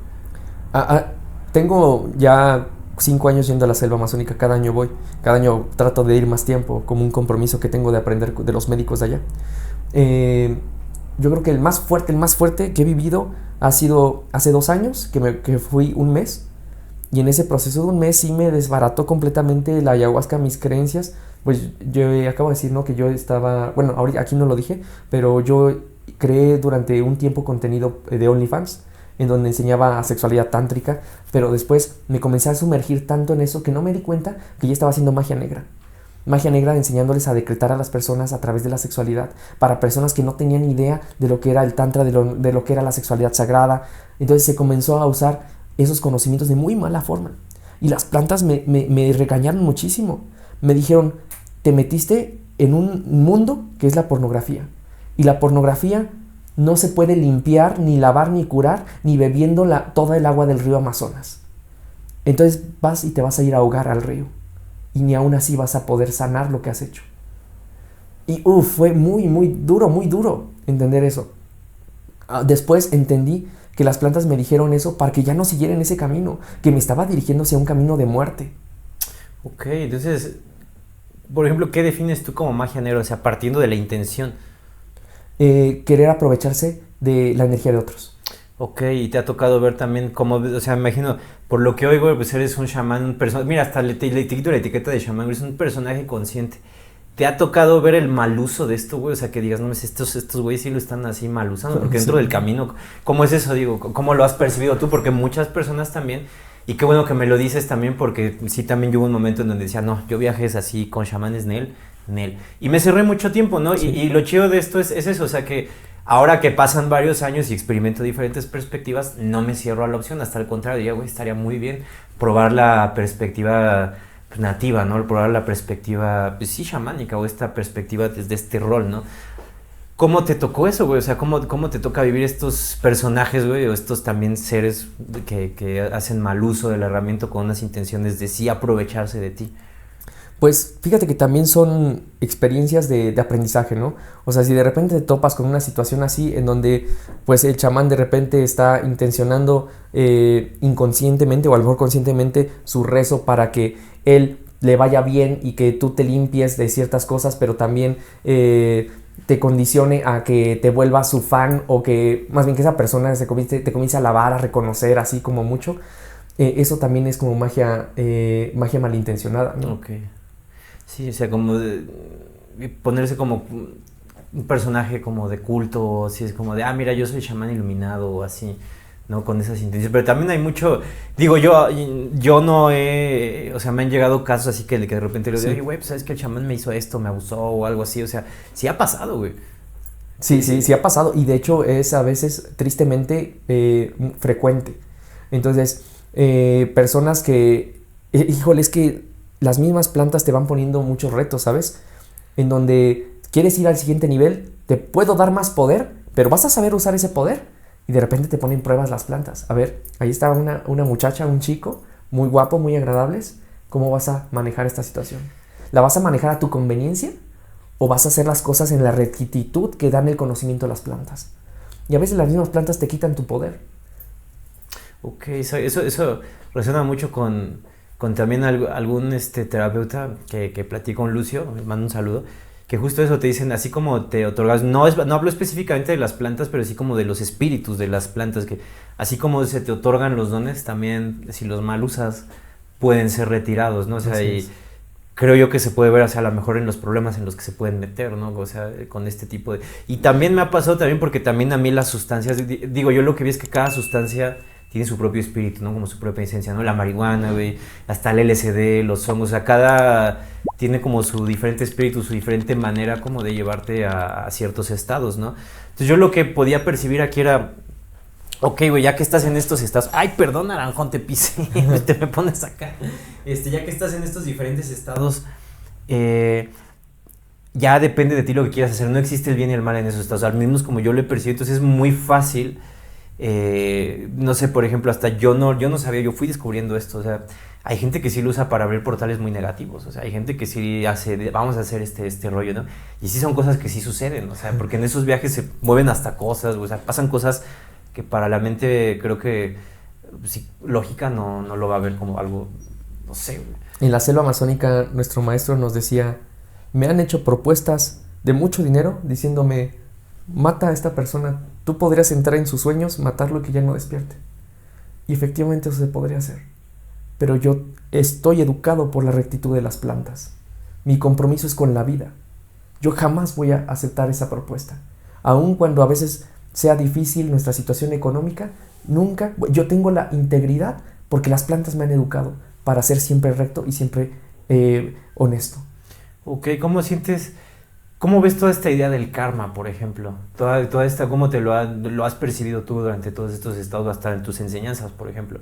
Tengo ya 5 años yendo a la selva amazónica, cada año voy. Cada año trato de ir más tiempo, como un compromiso que tengo de aprender de los médicos de allá. Yo creo que el más fuerte que he vivido ha sido hace 2 años, que fui un mes. Y en ese proceso de un mes sí me desbarató completamente la ayahuasca, mis creencias. Pues yo acabo de decir, ¿no?, que yo estaba, bueno, ahorita aquí no lo dije, pero yo creé durante un tiempo contenido de OnlyFans, en donde enseñaba sexualidad tántrica, pero después me comencé a sumergir tanto en eso que no me di cuenta que ya estaba haciendo magia negra. Magia negra, enseñándoles a decretar a las personas a través de la sexualidad, para personas que no tenían idea de lo que era el tantra, de lo que era la sexualidad sagrada. Entonces se comenzó a usar esos conocimientos de muy mala forma. Y las plantas me regañaron muchísimo. Me dijeron, te metiste en un mundo que es la pornografía. Y la pornografía no se puede limpiar, ni lavar, ni curar, ni bebiendo toda el agua del río Amazonas. Entonces vas y te vas a ir a ahogar al río. Y ni aún así vas a poder sanar lo que has hecho. Y fue muy duro entender eso. Después entendí que las plantas me dijeron eso para que ya no siguiera en ese camino, que me estaba dirigiendo hacia un camino de muerte. Ok, entonces, por ejemplo, ¿qué defines tú como magia negra? O sea, partiendo de la intención. Querer aprovecharse de la energía de otros. Ok, y te ha tocado ver también como, o sea, me imagino, por lo que oigo, pues eres un chamán, un personaje, mira, hasta le quito la etiqueta de chamán, eres un personaje consciente. ¿Te ha tocado ver el mal uso de esto, güey? O sea, que digas, no, estos güeyes sí lo están así mal usando, porque dentro del camino, ¿cómo es eso? Digo, ¿cómo lo has percibido tú? Porque muchas personas también, y qué bueno que me lo dices también, porque sí, también yo hubo un momento en donde decía, no, yo viajes así con chamanes Nel. Y me cerré mucho tiempo, ¿no? Sí. Y lo chido de esto es eso, o sea que ahora que pasan varios años y experimento diferentes perspectivas, no me cierro a la opción, hasta el contrario, diría, güey, estaría muy bien probar la perspectiva nativa, ¿no? Probar la perspectiva, pues sí, chamánica, o esta perspectiva desde este rol, ¿no? ¿Cómo te tocó eso, güey? O sea, ¿cómo te toca vivir estos personajes, güey? O estos también seres que hacen mal uso de la herramienta con unas intenciones de sí aprovecharse de ti. Pues fíjate que también son experiencias de aprendizaje, ¿no? O sea, si de repente te topas con una situación así en donde pues el chamán de repente está intencionando inconscientemente o a lo mejor conscientemente su rezo para que él le vaya bien y que tú te limpies de ciertas cosas, pero también te condicione a que te vuelvas su fan, o que más bien que esa persona te comience a alabar, a reconocer así como mucho. Eso también es como magia malintencionada, ¿no? Ok. Sí, o sea, como ponerse como un personaje como de culto, así es como de, mira, yo soy chamán iluminado, o así, ¿no? Con esas intenciones. Pero también hay mucho, digo, yo no he, o sea, me han llegado casos así que de repente le digo, oye, güey, pues sabes que el chamán me hizo esto, me abusó o algo así, o sea, sí ha pasado, güey. Sí ha pasado, y de hecho es a veces tristemente frecuente. Entonces, personas que, híjole, es que las mismas plantas te van poniendo muchos retos, ¿sabes? En donde quieres ir al siguiente nivel, te puedo dar más poder, pero vas a saber usar ese poder. Y de repente te ponen pruebas las plantas. A ver, ahí está una muchacha, un chico, muy guapo, muy agradables. ¿Cómo vas a manejar esta situación? ¿La vas a manejar a tu conveniencia? o vas a hacer las cosas en la rectitud que dan el conocimiento a las plantas. Y a veces las mismas plantas te quitan tu poder. Ok, eso resuena mucho con también algún terapeuta que platicó con Lucio, me manda un saludo, que justo eso te dicen, así como te otorgas, no hablo específicamente de las plantas, pero sí como de los espíritus de las plantas, que así como se te otorgan los dones, también si los mal usas pueden ser retirados, ¿no? O sea, y creo yo que se puede ver, o sea, a lo mejor en los problemas en los que se pueden meter, ¿no? O sea, con este tipo de... Y también me ha pasado también porque también a mí las sustancias, digo, yo lo que vi es que cada sustancia tiene su propio espíritu, ¿no? Como su propia esencia, ¿no? La marihuana, güey, hasta el LSD, los hongos, o sea, cada tiene como su diferente espíritu, su diferente manera como de llevarte a ciertos estados, ¿no? Entonces yo lo que podía percibir aquí era, ok, güey, ya que estás en estos estados, ay, perdón, naranjón, te pisé, te me pones acá, ya que estás en estos diferentes estados, ya depende de ti lo que quieras hacer, no existe el bien y el mal en esos estados, al menos como yo lo he percibido, entonces es muy fácil. No sé, por ejemplo, hasta yo no sabía, yo fui descubriendo esto, o sea, hay gente que sí lo usa para abrir portales muy negativos, o sea, hay gente que sí hace, vamos a hacer este rollo, ¿no? Y sí son cosas que sí suceden, o sea, porque en esos viajes se mueven hasta cosas, o sea, pasan cosas que para la mente creo que sí, lógica no lo va a ver como algo, no sé. En la selva amazónica nuestro maestro nos decía, me han hecho propuestas de mucho dinero diciéndome, mata a esta persona, tú podrías entrar en sus sueños, matarlo y que ya no despierte. Y efectivamente eso se podría hacer. Pero yo estoy educado por la rectitud de las plantas. Mi compromiso es con la vida. Yo jamás voy a aceptar esa propuesta. Aun cuando a veces sea difícil nuestra situación económica, nunca, yo tengo la integridad porque las plantas me han educado para ser siempre recto y siempre honesto. Ok, ¿cómo ves toda esta idea del karma, por ejemplo? Toda esta, ¿cómo lo has percibido tú durante todos estos estados, hasta en tus enseñanzas, por ejemplo?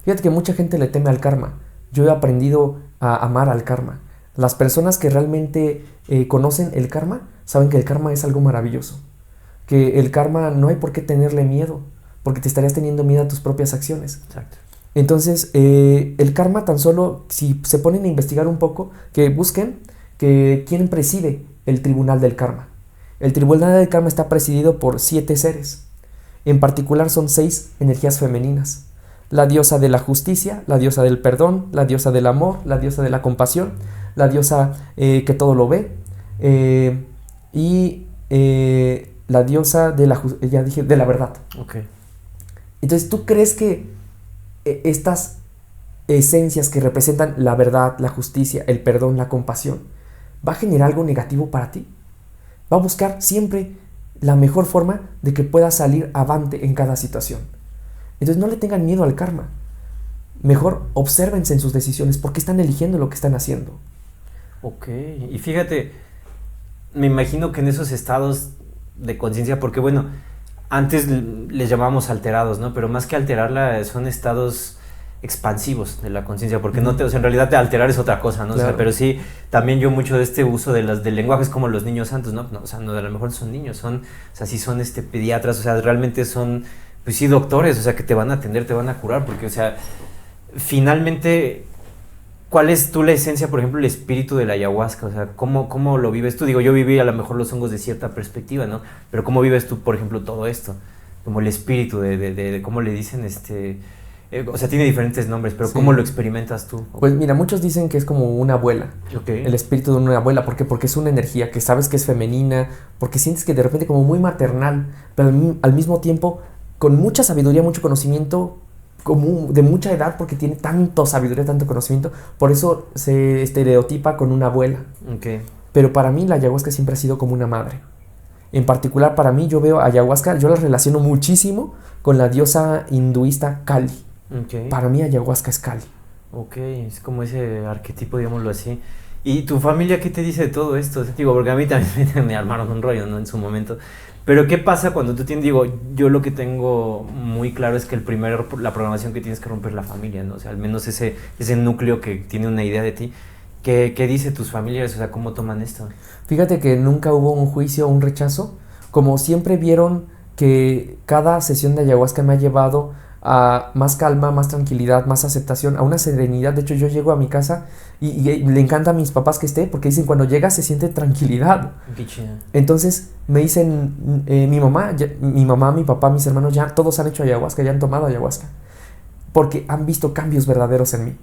Fíjate que mucha gente le teme al karma. Yo he aprendido a amar al karma. Las personas que realmente conocen el karma, saben que el karma es algo maravilloso. Que el karma no hay por qué tenerle miedo, porque te estarías teniendo miedo a tus propias acciones. Exacto. Entonces, el karma tan solo, si se ponen a investigar un poco, que busquen que quién preside el tribunal del karma. El tribunal del karma está presidido por 7 seres. En particular son 6 energías femeninas. La diosa de la justicia, la diosa del perdón, la diosa del amor, la diosa de la compasión, la diosa que todo lo ve, y la diosa de de la verdad. Okay. Entonces, ¿tú crees que estas esencias que representan la verdad, la justicia, el perdón, la compasión, va a generar algo negativo para ti? Va a buscar siempre la mejor forma de que puedas salir avante en cada situación. Entonces no le tengan miedo al karma. Mejor obsérvense en sus decisiones, porque están eligiendo lo que están haciendo. Ok, y fíjate, me imagino que en esos estados de conciencia, porque bueno, antes les llamábamos alterados, ¿no? Pero más que alterarla, son estados expansivos de la conciencia, porque no te, o sea, en realidad alterar es otra cosa, ¿no? Claro. O sea, pero sí, también yo mucho de este uso del lenguaje es como los niños santos, ¿no? O sea, no, a lo mejor son niños, o sea, sí son pediatras, o sea, realmente son, pues sí, doctores, o sea, que te van a atender, te van a curar, porque, o sea, finalmente, ¿cuál es tú la esencia, por ejemplo, el espíritu de la ayahuasca? O sea, ¿cómo lo vives tú? Digo, yo viví a lo mejor los hongos de cierta perspectiva, ¿no? Pero ¿cómo vives tú, por ejemplo, todo esto? Como el espíritu de ¿cómo le dicen? O sea, tiene diferentes nombres, pero sí. ¿Cómo lo experimentas tú? Pues mira, muchos dicen que es como una abuela. Okay. El espíritu de una abuela. ¿Por qué? Porque es una energía que sabes que es femenina, porque sientes que de repente como muy maternal, pero al mismo tiempo con mucha sabiduría, mucho conocimiento, como de mucha edad, porque tiene tanto sabiduría, tanto conocimiento. Por eso se estereotipa con una abuela. Okay. Pero para mí la ayahuasca siempre ha sido como una madre. En particular para mí, yo veo ayahuasca, yo la relaciono muchísimo con la diosa hinduista Kali. Okay. Para mí ayahuasca es Kali. Ok, es como ese arquetipo, digámoslo así. ¿Y tu familia qué te dice de todo esto? Digo, porque a mí también me armaron un rollo, ¿no? En su momento. Pero ¿qué pasa cuando tú tienes, digo, yo lo que tengo muy claro es que la programación que tienes que romper la familia, ¿no? O sea, al menos ese núcleo que tiene una idea de ti. ¿Qué dice tus familiares? O sea, ¿cómo toman esto? Fíjate que nunca hubo un juicio o un rechazo. Como siempre vieron que cada sesión de ayahuasca me ha llevado a más calma, más tranquilidad, más aceptación, a una serenidad. De hecho, yo llego a mi casa y le encanta a mis papás que esté, porque dicen cuando llega se siente tranquilidad. Qué chido. Entonces me dicen, mi mamá, mi papá, mis hermanos, ya todos han hecho ayahuasca, ya han tomado ayahuasca, porque han visto cambios verdaderos en mí.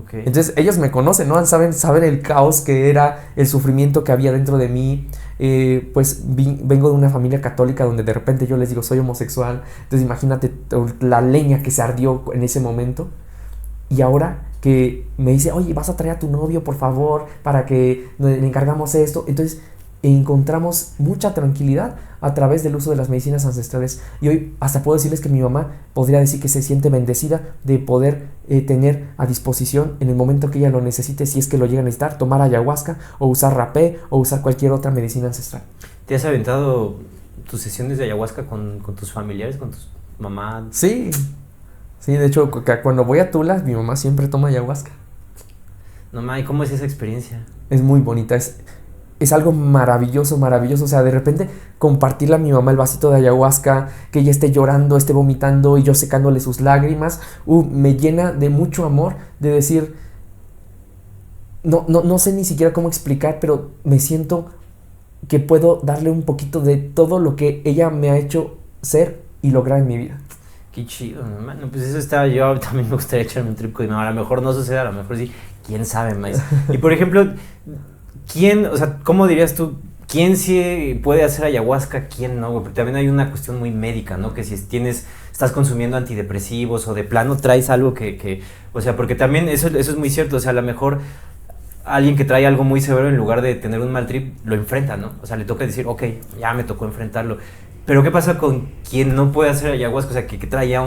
Okay. Entonces ellos me conocen, ¿no? Saben el caos que era, el sufrimiento que había dentro de mí. Pues vengo de una familia católica donde de repente yo les digo soy homosexual. Entonces imagínate la leña que se ardió en ese momento. Y ahora que me dice, oye, vas a traer a tu novio, por favor, para que le encargamos esto. Entonces encontramos mucha tranquilidad a través del uso de las medicinas ancestrales. Y hoy hasta puedo decirles que mi mamá podría decir que se siente bendecida de poder tener a disposición en el momento que ella lo necesite, si es que lo llega a necesitar, tomar ayahuasca o usar rapé o usar cualquier otra medicina ancestral. ¿Te has aventado tus sesiones de ayahuasca con tus familiares, con tus mamás? Sí, de hecho cuando voy a Tula mi mamá siempre toma ayahuasca. No mames, ¿cómo es esa experiencia? Es muy bonita, es algo maravilloso, o sea, de repente compartirle a mi mamá el vasito de ayahuasca, que ella esté llorando, esté vomitando y yo secándole sus lágrimas, me llena de mucho amor, de decir, no sé ni siquiera cómo explicar, pero me siento que puedo darle un poquito de todo lo que ella me ha hecho ser y lograr en mi vida. Qué chido, ¿no? Pues eso está, yo también me gustaría echarme un trip con mi mamá, a lo mejor no sucede, a lo mejor sí, quién sabe más. Y por ejemplo, ¿quién, o sea, cómo dirías tú, quién sí puede hacer ayahuasca, quién no? Porque también hay una cuestión muy médica, ¿no? Que si estás consumiendo antidepresivos o de plano traes algo que o sea, porque también eso es muy cierto, o sea, a lo mejor alguien que trae algo muy severo, en lugar de tener un mal trip, lo enfrenta, ¿no? O sea, le toca decir, ok, ya me tocó enfrentarlo. Pero ¿qué pasa con quien no puede hacer ayahuasca? O sea, que trae ya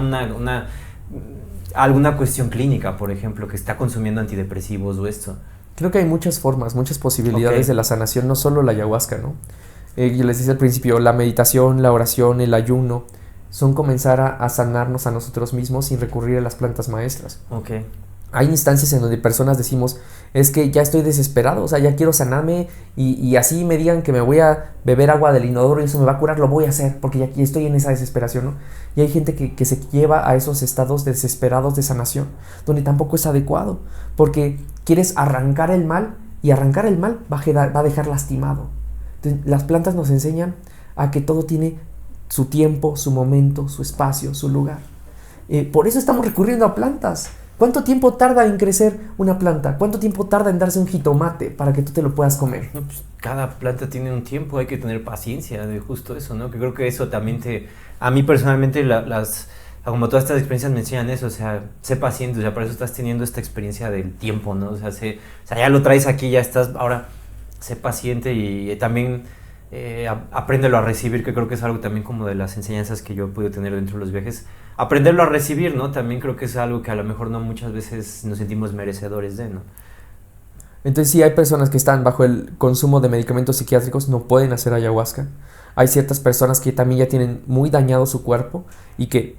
alguna cuestión clínica, por ejemplo, que está consumiendo antidepresivos o esto. Creo que hay muchas formas, muchas posibilidades de la sanación, no solo la ayahuasca, ¿no? Yo les decía al principio, la meditación, la oración, el ayuno, son comenzar a sanarnos a nosotros mismos sin recurrir a las plantas maestras. Okay. Hay instancias en donde personas decimos, es que ya estoy desesperado, o sea, ya quiero sanarme y así me digan que me voy a beber agua del inodoro y eso me va a curar, lo voy a hacer, porque ya aquí estoy en esa desesperación, ¿no? Y hay gente que se lleva a esos estados desesperados de sanación, donde tampoco es adecuado, porque quieres arrancar el mal y arrancar el mal va a dejar lastimado. Entonces, las plantas nos enseñan a que todo tiene su tiempo, su momento, su espacio, su lugar. Por eso estamos recurriendo a plantas. ¿Cuánto tiempo tarda en crecer una planta? ¿Cuánto tiempo tarda en darse un jitomate para que tú te lo puedas comer? No, pues cada planta tiene un tiempo, hay que tener paciencia de justo eso, ¿no? Que creo que eso también a mí personalmente como todas estas experiencias me enseñan eso, o sea, sé paciente, o sea, por eso estás teniendo esta experiencia del tiempo, ¿no? O sea, ya lo traes aquí, ya estás, ahora sé paciente y también apréndelo a recibir, que creo que es algo también como de las enseñanzas que yo he podido tener dentro de los viajes. Aprenderlo a recibir, ¿no? También creo que es algo que a lo mejor no muchas veces nos sentimos merecedores de, ¿no? Entonces sí hay personas que están bajo el consumo de medicamentos psiquiátricos, no pueden hacer ayahuasca. Hay ciertas personas que también ya tienen muy dañado su cuerpo y que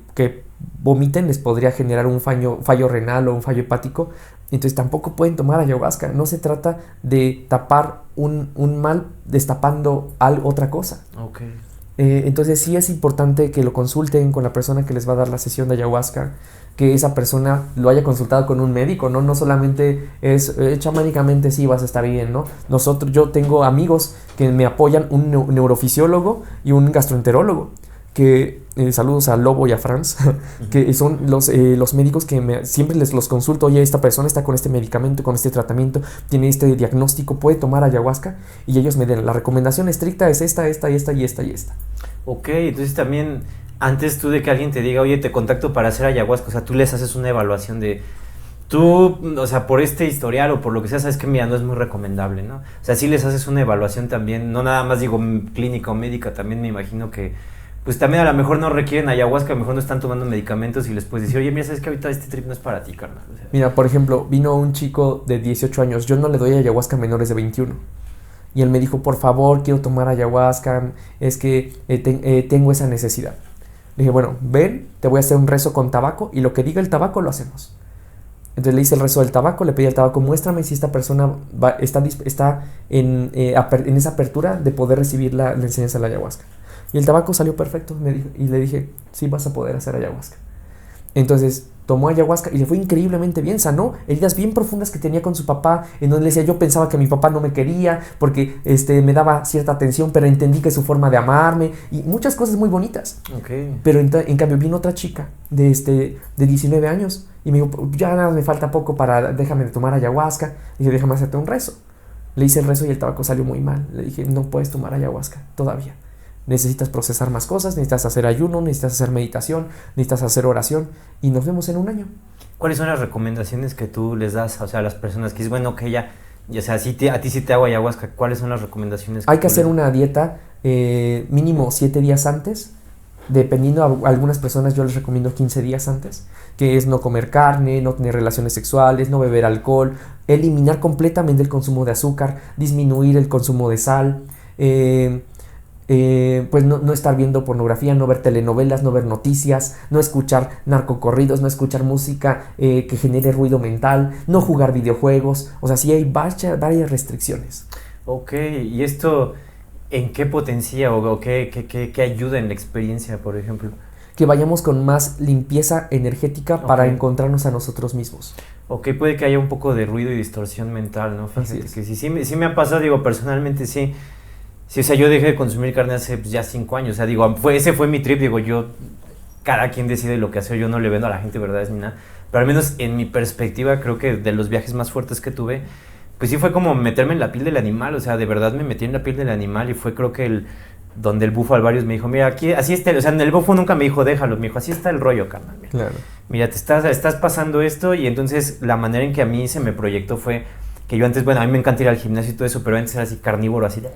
vomiten les podría generar un fallo renal o un fallo hepático. Entonces tampoco pueden tomar ayahuasca. No se trata de tapar un mal destapando otra cosa. Okay. Entonces sí es importante que lo consulten con la persona que les va a dar la sesión de ayahuasca, que esa persona lo haya consultado con un médico, ¿no? No solamente es chamánicamente sí vas a estar bien, ¿no? Yo tengo amigos que me apoyan, un neurofisiólogo y un gastroenterólogo, que saludos a Lobo y a Franz, que son los médicos que siempre los consulto. Oye, esta persona está con este medicamento, con este tratamiento, tiene este diagnóstico, puede tomar ayahuasca, y ellos me den la recomendación estricta es esta y esta. Ok, entonces también antes tú de que alguien te diga, oye, te contacto para hacer ayahuasca, o sea, tú les haces una evaluación de tú, o sea, por este historial o por lo que sea, sabes que mira, no es muy recomendable, ¿no? O sea, sí les haces una evaluación también, no nada más digo clínica o médica, también me imagino que pues también a lo mejor no requieren ayahuasca, a lo mejor no están tomando medicamentos y les puedes decir, oye, mira, sabes que ahorita este trip no es para ti, carnal. O sea, mira, por ejemplo, vino un chico de 18 años, yo no le doy ayahuasca a menores de 21. Y él me dijo, por favor, quiero tomar ayahuasca, es que tengo esa necesidad. Le dije, bueno, ven, te voy a hacer un rezo con tabaco y lo que diga el tabaco lo hacemos. Entonces le hice el rezo del tabaco, le pedí al tabaco, muéstrame si esta persona está en esa apertura de poder recibir la enseñanza de la ayahuasca. Y el tabaco salió perfecto, me dijo, y le dije, sí vas a poder hacer ayahuasca. Entonces tomó ayahuasca y le fue increíblemente bien, sanó heridas bien profundas que tenía con su papá, en donde le decía, yo pensaba que mi papá no me quería porque me daba cierta atención, pero entendí que es su forma de amarme, y muchas cosas muy bonitas. Okay. Pero en cambio vino otra chica de 19 años y me dijo, ya nada, me falta poco déjame de tomar ayahuasca. Y dije, déjame hacerte un rezo. Le hice el rezo y el tabaco salió muy mal. Le dije, no puedes tomar ayahuasca todavía. Necesitas procesar más cosas, necesitas hacer ayuno, necesitas hacer meditación, necesitas hacer oración, y nos vemos en un año. ¿Cuáles son las recomendaciones que tú les das, o sea, a las personas que dicen, bueno, que ya o sea, a ti sí te hago ayahuasca, ¿cuáles son las recomendaciones? Hay que hacer una dieta mínimo 7 días antes, dependiendo a algunas personas yo les recomiendo 15 días antes, que es no comer carne, no tener relaciones sexuales, no beber alcohol, eliminar completamente el consumo de azúcar, disminuir el consumo de sal, pues no estar viendo pornografía, no ver telenovelas, no ver noticias, no escuchar narcocorridos, no escuchar música que genere ruido mental, no jugar videojuegos. O sea, sí hay varias restricciones. Ok, ¿y esto en qué potencia o qué ayuda en la experiencia, por ejemplo? Que vayamos con más limpieza energética para encontrarnos a nosotros mismos. Ok, puede que haya un poco de ruido y distorsión mental, ¿no? Fíjate que sí me ha pasado, digo, personalmente sí. Sí, o sea, yo dejé de consumir carne hace pues, ya 5 años, o sea, digo, ese fue mi trip, digo, yo, cada quien decide lo que hacer, yo no le vendo a la gente verdades ni nada, pero al menos en mi perspectiva, creo que de los viajes más fuertes que tuve, pues sí fue como meterme en la piel del animal, o sea, de verdad me metí en la piel del animal, y fue creo que donde el bufo Alvarius me dijo, mira, aquí, así está, o sea, en el bufo nunca me dijo, déjalo, me dijo, así está el rollo, carnal, mira, claro. Mira, te estás pasando esto, y entonces la manera en que a mí se me proyectó fue que yo antes, bueno, a mí me encanta ir al gimnasio y todo eso, pero antes era así carnívoro, así de...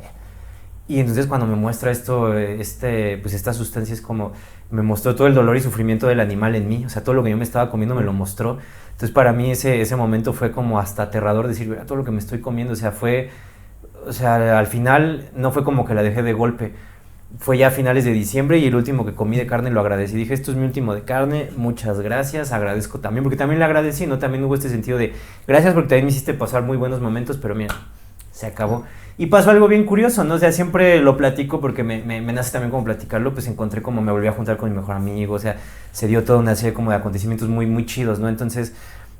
Y entonces cuando me muestra esto, pues esta sustancia es como, me mostró todo el dolor y sufrimiento del animal en mí, o sea, todo lo que yo me estaba comiendo me lo mostró. Entonces para mí ese momento fue como hasta aterrador decir, mira, todo lo que me estoy comiendo, o sea, al final no fue como que la dejé de golpe, fue ya a finales de diciembre y el último que comí de carne lo agradecí, dije, esto es mi último de carne, muchas gracias, agradezco también, porque también le agradecí, ¿no? También hubo este sentido de, gracias porque también me hiciste pasar muy buenos momentos, pero mira, se acabó. Y pasó algo bien curioso, ¿no? O sea, siempre lo platico porque me nace también como platicarlo, pues encontré como me volví a juntar con mi mejor amigo, o sea, se dio toda una serie como de acontecimientos muy, muy chidos, ¿no? Entonces,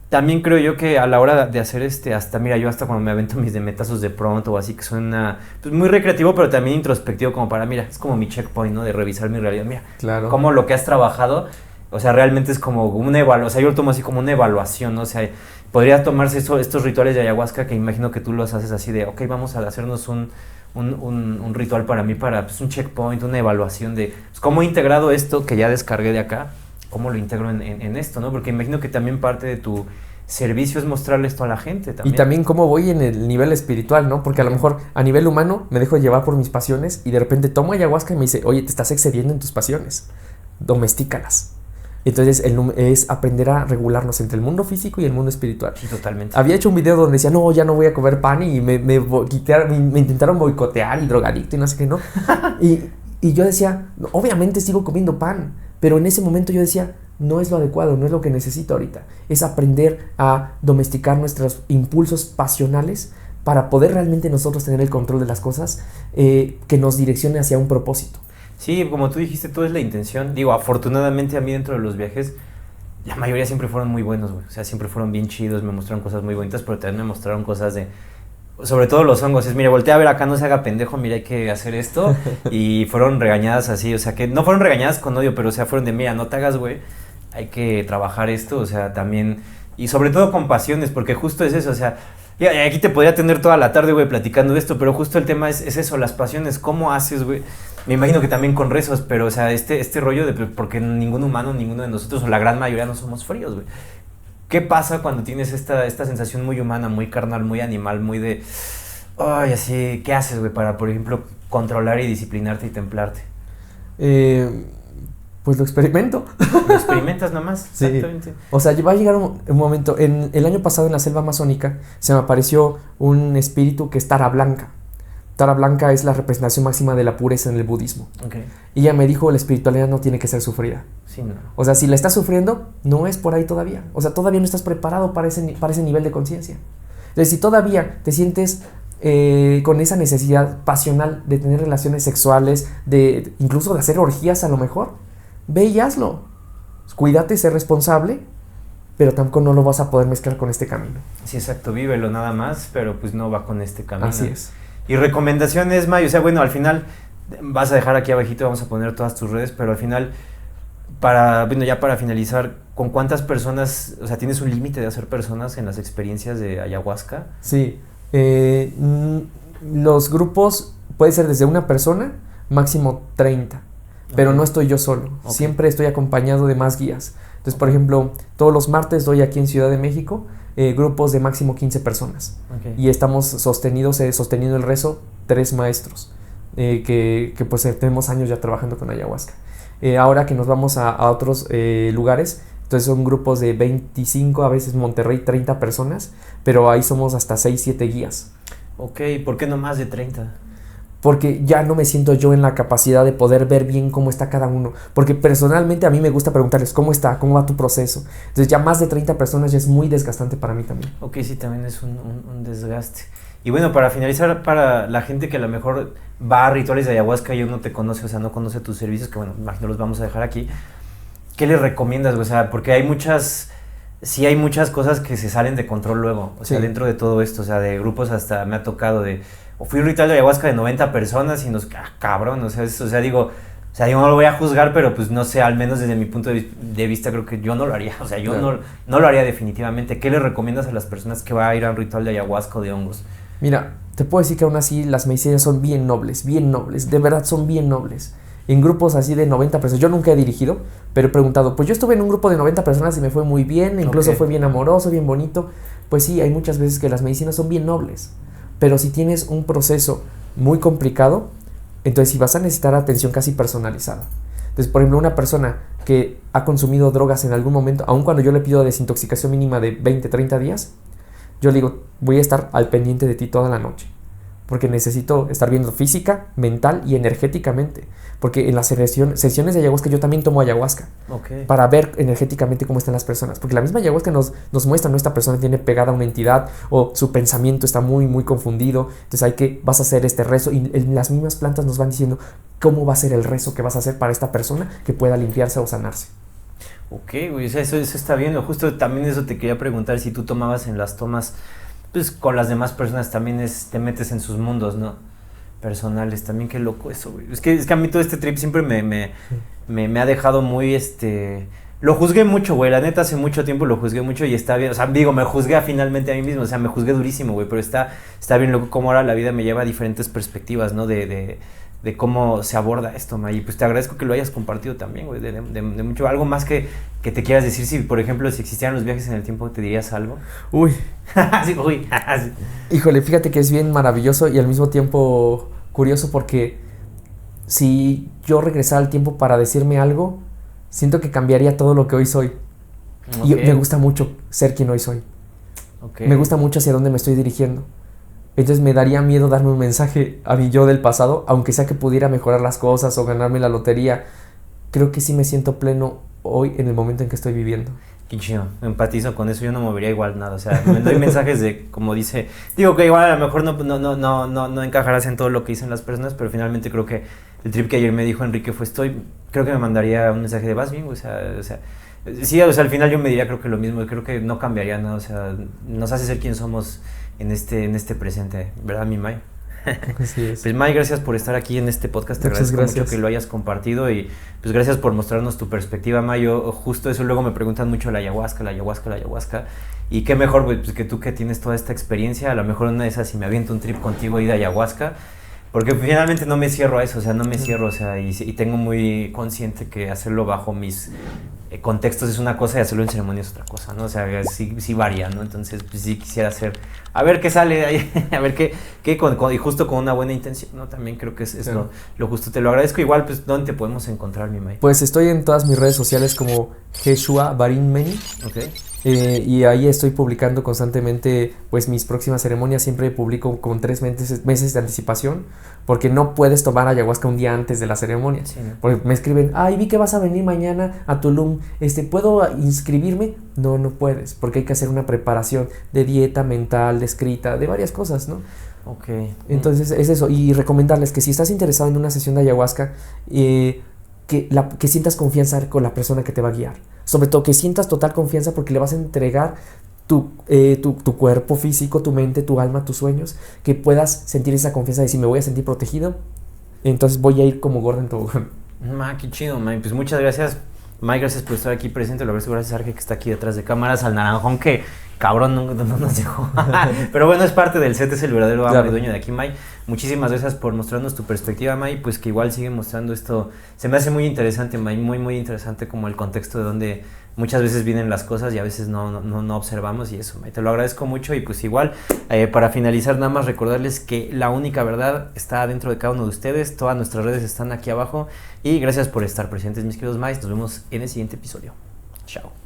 también creo yo que a la hora de hacer hasta, mira, yo hasta cuando me avento mis de metazos de pronto o así, que suena pues muy recreativo, pero también introspectivo, como para, mira, es como mi checkpoint, ¿no? De revisar mi realidad, mira, claro. Cómo lo que has trabajado, o sea, realmente es como una evaluación, o sea, yo lo tomo así como una evaluación, ¿no? O sea, podría tomarse estos rituales de ayahuasca que imagino que tú los haces así de, ok, vamos a hacernos un ritual para mí, para pues, un checkpoint, una evaluación de pues, cómo he integrado esto que ya descargué de acá, cómo lo integro en esto, ¿no? Porque imagino que también parte de tu servicio es mostrarle esto a la gente también. Y también cómo voy en el nivel espiritual, ¿no? Porque a lo mejor a nivel humano me dejo llevar por mis pasiones y de repente tomo ayahuasca y me dice, oye, te estás excediendo en tus pasiones, domestícalas. Entonces es aprender a regularnos entre el mundo físico y el mundo espiritual. Sí, totalmente. Había hecho un video donde decía, no, ya no voy a comer pan, y me intentaron boicotear y drogadicto y no sé qué, ¿no? y yo decía, obviamente sigo comiendo pan, pero en ese momento yo decía, no es lo adecuado, no es lo que necesito ahorita. Es aprender a domesticar nuestros impulsos pasionales para poder realmente nosotros tener el control de las cosas que nos direccione hacia un propósito. Sí, como tú dijiste, todo es la intención. Digo, afortunadamente a mí dentro de los viajes, la mayoría siempre fueron muy buenos, güey. O sea, siempre fueron bien chidos, me mostraron cosas muy bonitas, pero también me mostraron cosas de... Sobre todo los hongos, es, mira, voltea a ver acá, no se haga pendejo, mira, hay que hacer esto. Y fueron regañadas así, o sea, que no fueron regañadas con odio, pero o sea, fueron de, mira, no te hagas, güey, hay que trabajar esto, o sea, también... Y sobre todo con pasiones, porque justo es eso, o sea... Y aquí te podría tener toda la tarde, güey, platicando de esto, pero justo el tema es eso, las pasiones, ¿cómo haces, güey? Me imagino que también con rezos, pero, o sea, este rollo de... Porque ningún humano, ninguno de nosotros, o la gran mayoría, no somos fríos, güey. ¿Qué pasa cuando tienes esta sensación muy humana, muy carnal, muy animal, muy de... Ay, así, ¿qué haces, güey, para, por ejemplo, controlar y disciplinarte y templarte? Pues lo experimento. ¿Lo experimentas nomás? Sí. Exactamente. O sea, va a llegar un momento. El año pasado en la selva amazónica se me apareció un espíritu que es Tara Blanca. Tara Blanca es la representación máxima de la pureza en el budismo. Okay. Y ella me dijo, la espiritualidad no tiene que ser sufrida. Sí, no. O sea, si la estás sufriendo, no es por ahí todavía. O sea, todavía no estás preparado para ese nivel de conciencia. Entonces, si todavía te sientes con esa necesidad pasional de tener relaciones sexuales, incluso de hacer orgías a lo mejor, ve y hazlo. Cuídate, sé responsable, pero tampoco no lo vas a poder mezclar con este camino. Sí, exacto, vívelo nada más, pero pues no va con este camino. Así es. Y recomendaciones, May, o sea, bueno, al final vas a dejar aquí abajito, vamos a poner todas tus redes, pero al final, ya para finalizar, ¿con cuántas personas, o sea, tienes un límite de hacer personas en las experiencias de ayahuasca? Sí, los grupos puede ser desde una persona, máximo 30, pero no estoy yo solo, siempre estoy acompañado de más guías. Entonces, por ejemplo, todos los martes doy aquí en Ciudad de México grupos de máximo 15 personas. Y estamos sosteniendo el rezo 3 maestros que pues tenemos años ya trabajando con ayahuasca. Ahora que nos vamos a otros lugares, entonces son grupos de 25, a veces Monterrey 30 personas, pero ahí somos hasta 6, 7 guías. Ok, ¿por qué no más de 30? Porque ya no me siento yo en la capacidad de poder ver bien cómo está cada uno. Porque personalmente a mí me gusta preguntarles cómo está, cómo va tu proceso. Entonces ya más de 30 personas ya es muy desgastante para mí también. Ok, sí, también es un desgaste. Y bueno, para finalizar, para la gente que a lo mejor va a rituales de ayahuasca y aún no te conoce, o sea, no conoce tus servicios, que bueno, imagino los vamos a dejar aquí, ¿qué le recomiendas? O sea, porque hay muchas cosas que se salen de control luego, o sea, dentro de todo esto, o sea, de grupos hasta me ha tocado fui a un ritual de ayahuasca de 90 personas y cabrón, o sea, digo, no lo voy a juzgar, pero pues no sé, al menos desde mi punto de vista creo que yo no lo haría, o sea, yo no lo haría definitivamente. ¿Qué le recomiendas a las personas que van a ir a un ritual de ayahuasca o de hongos? Mira, te puedo decir que aún así las medicinas son bien nobles, de verdad son bien nobles. En grupos así de 90 personas, yo nunca he dirigido, pero he preguntado, pues yo estuve en un grupo de 90 personas y me fue muy bien, incluso fue bien amoroso, bien bonito. Pues sí, hay muchas veces que las medicinas son bien nobles, pero si tienes un proceso muy complicado, entonces sí vas a necesitar atención casi personalizada. Entonces, por ejemplo, una persona que ha consumido drogas en algún momento, aun cuando yo le pido desintoxicación mínima de 20, 30 días, yo le digo, voy a estar al pendiente de ti toda la noche, porque necesito estar viendo física, mental y energéticamente, porque en las sesiones de ayahuasca yo también tomo ayahuasca, para ver energéticamente cómo están las personas, porque la misma ayahuasca nos muestra, ¿no? Esta persona tiene pegada a una entidad o su pensamiento está muy, muy confundido, entonces vas a hacer este rezo y las mismas plantas nos van diciendo cómo va a ser el rezo que vas a hacer para esta persona que pueda limpiarse o sanarse. Ok, güey, o sea, eso está bien, justo también eso te quería preguntar, si tú tomabas en las tomas, pues con las demás personas también te metes en sus mundos, ¿no? Personales, también qué loco eso, güey. Es que a mí todo este trip siempre me ha dejado muy, lo juzgué mucho, güey, la neta hace mucho tiempo lo juzgué mucho y está bien, o sea, digo, me juzgué finalmente a mí mismo, o sea, me juzgué durísimo, güey, pero está bien loco cómo ahora la vida me lleva a diferentes perspectivas, ¿no? De cómo se aborda esto, May. Y pues te agradezco que lo hayas compartido también, güey, de mucho. Algo más que te quieras decir, si por ejemplo, si existieran los viajes en el tiempo, ¿te dirías algo? Uy. Sí, uy. Híjole, fíjate que es bien maravilloso y al mismo tiempo curioso, porque si yo regresara al tiempo para decirme algo, siento que cambiaría todo lo que hoy soy. Y me gusta mucho ser quien hoy soy. Me gusta mucho hacia dónde me estoy dirigiendo. Entonces me daría miedo darme un mensaje a mi yo del pasado, aunque sea que pudiera mejorar las cosas o ganarme la lotería. Creo que sí me siento pleno hoy en el momento en que estoy viviendo. Qué chido, empatizo con eso, yo no movería igual nada, o sea, me doy mensajes de, como dice, digo que igual a lo mejor no encajarás en todo lo que dicen las personas, pero finalmente creo que el trip que ayer me dijo Enrique fue creo que me mandaría un mensaje de vas bien, o sea, sí, o sea, al final yo me diría creo que lo mismo, creo que no cambiaría nada, o sea, nos hace ser quien somos en este presente, ¿verdad, mi May? Así es. Pues May, gracias por estar aquí en este podcast, te agradezco mucho que lo hayas compartido y pues gracias por mostrarnos tu perspectiva, May. Yo justo eso luego me preguntan mucho la ayahuasca y qué mejor pues que tú que tienes toda esta experiencia, a lo mejor una de esas si me aviento un trip contigo y de ayahuasca, porque finalmente no me cierro a eso, o sea, no me cierro, o sea, y tengo muy consciente que hacerlo bajo mis contextos es una cosa y hacerlo en ceremonia es otra cosa, ¿no? O sea, sí varía, ¿no? Entonces, pues sí quisiera hacer, a ver qué sale de ahí, a ver qué y justo con una buena intención, ¿no? También creo que es claro. lo justo. Te lo agradezco. Igual, pues, ¿dónde te podemos encontrar, mi May? Pues estoy en todas mis redes sociales como Jeshua Barin Meni. Ok. Y ahí estoy publicando constantemente pues mis próximas ceremonias. Siempre publico con 3 meses de anticipación, porque no puedes tomar ayahuasca un día antes de la ceremonia. Sí, ¿no? Porque me escriben, vi que vas a venir mañana a Tulum, ¿puedo inscribirme? No puedes, porque hay que hacer una preparación de dieta mental, de escrita, de varias cosas, ¿no? Ok. Entonces es eso, y recomendarles que si estás interesado en una sesión de ayahuasca, que sientas confianza con la persona que te va a guiar. sobre todo que sientas total confianza porque le vas a entregar tu cuerpo físico, tu mente, tu alma, tus sueños, que puedas sentir esa confianza de decir, me voy a sentir protegido, entonces voy a ir como gordo en tobogán. Qué chido, Mike. Pues muchas gracias, Mike, gracias por estar aquí presente. Gracias a Arge, que está aquí detrás de cámaras, al naranjón que, cabrón, no nos dejó. Pero bueno, es parte del set, es el verdadero amo y dueño de aquí, Mike. Muchísimas gracias por mostrarnos tu perspectiva, Mike, pues que igual sigue mostrando esto. Se me hace muy interesante, Mike, muy interesante como el contexto de donde muchas veces vienen las cosas y a veces no observamos, y eso, Mike, te lo agradezco mucho. Y pues igual, para finalizar, nada más recordarles que la única verdad está dentro de cada uno de ustedes. Todas nuestras redes están aquí abajo y gracias por estar presentes, mis queridos Mike. Nos vemos en el siguiente episodio. Chao.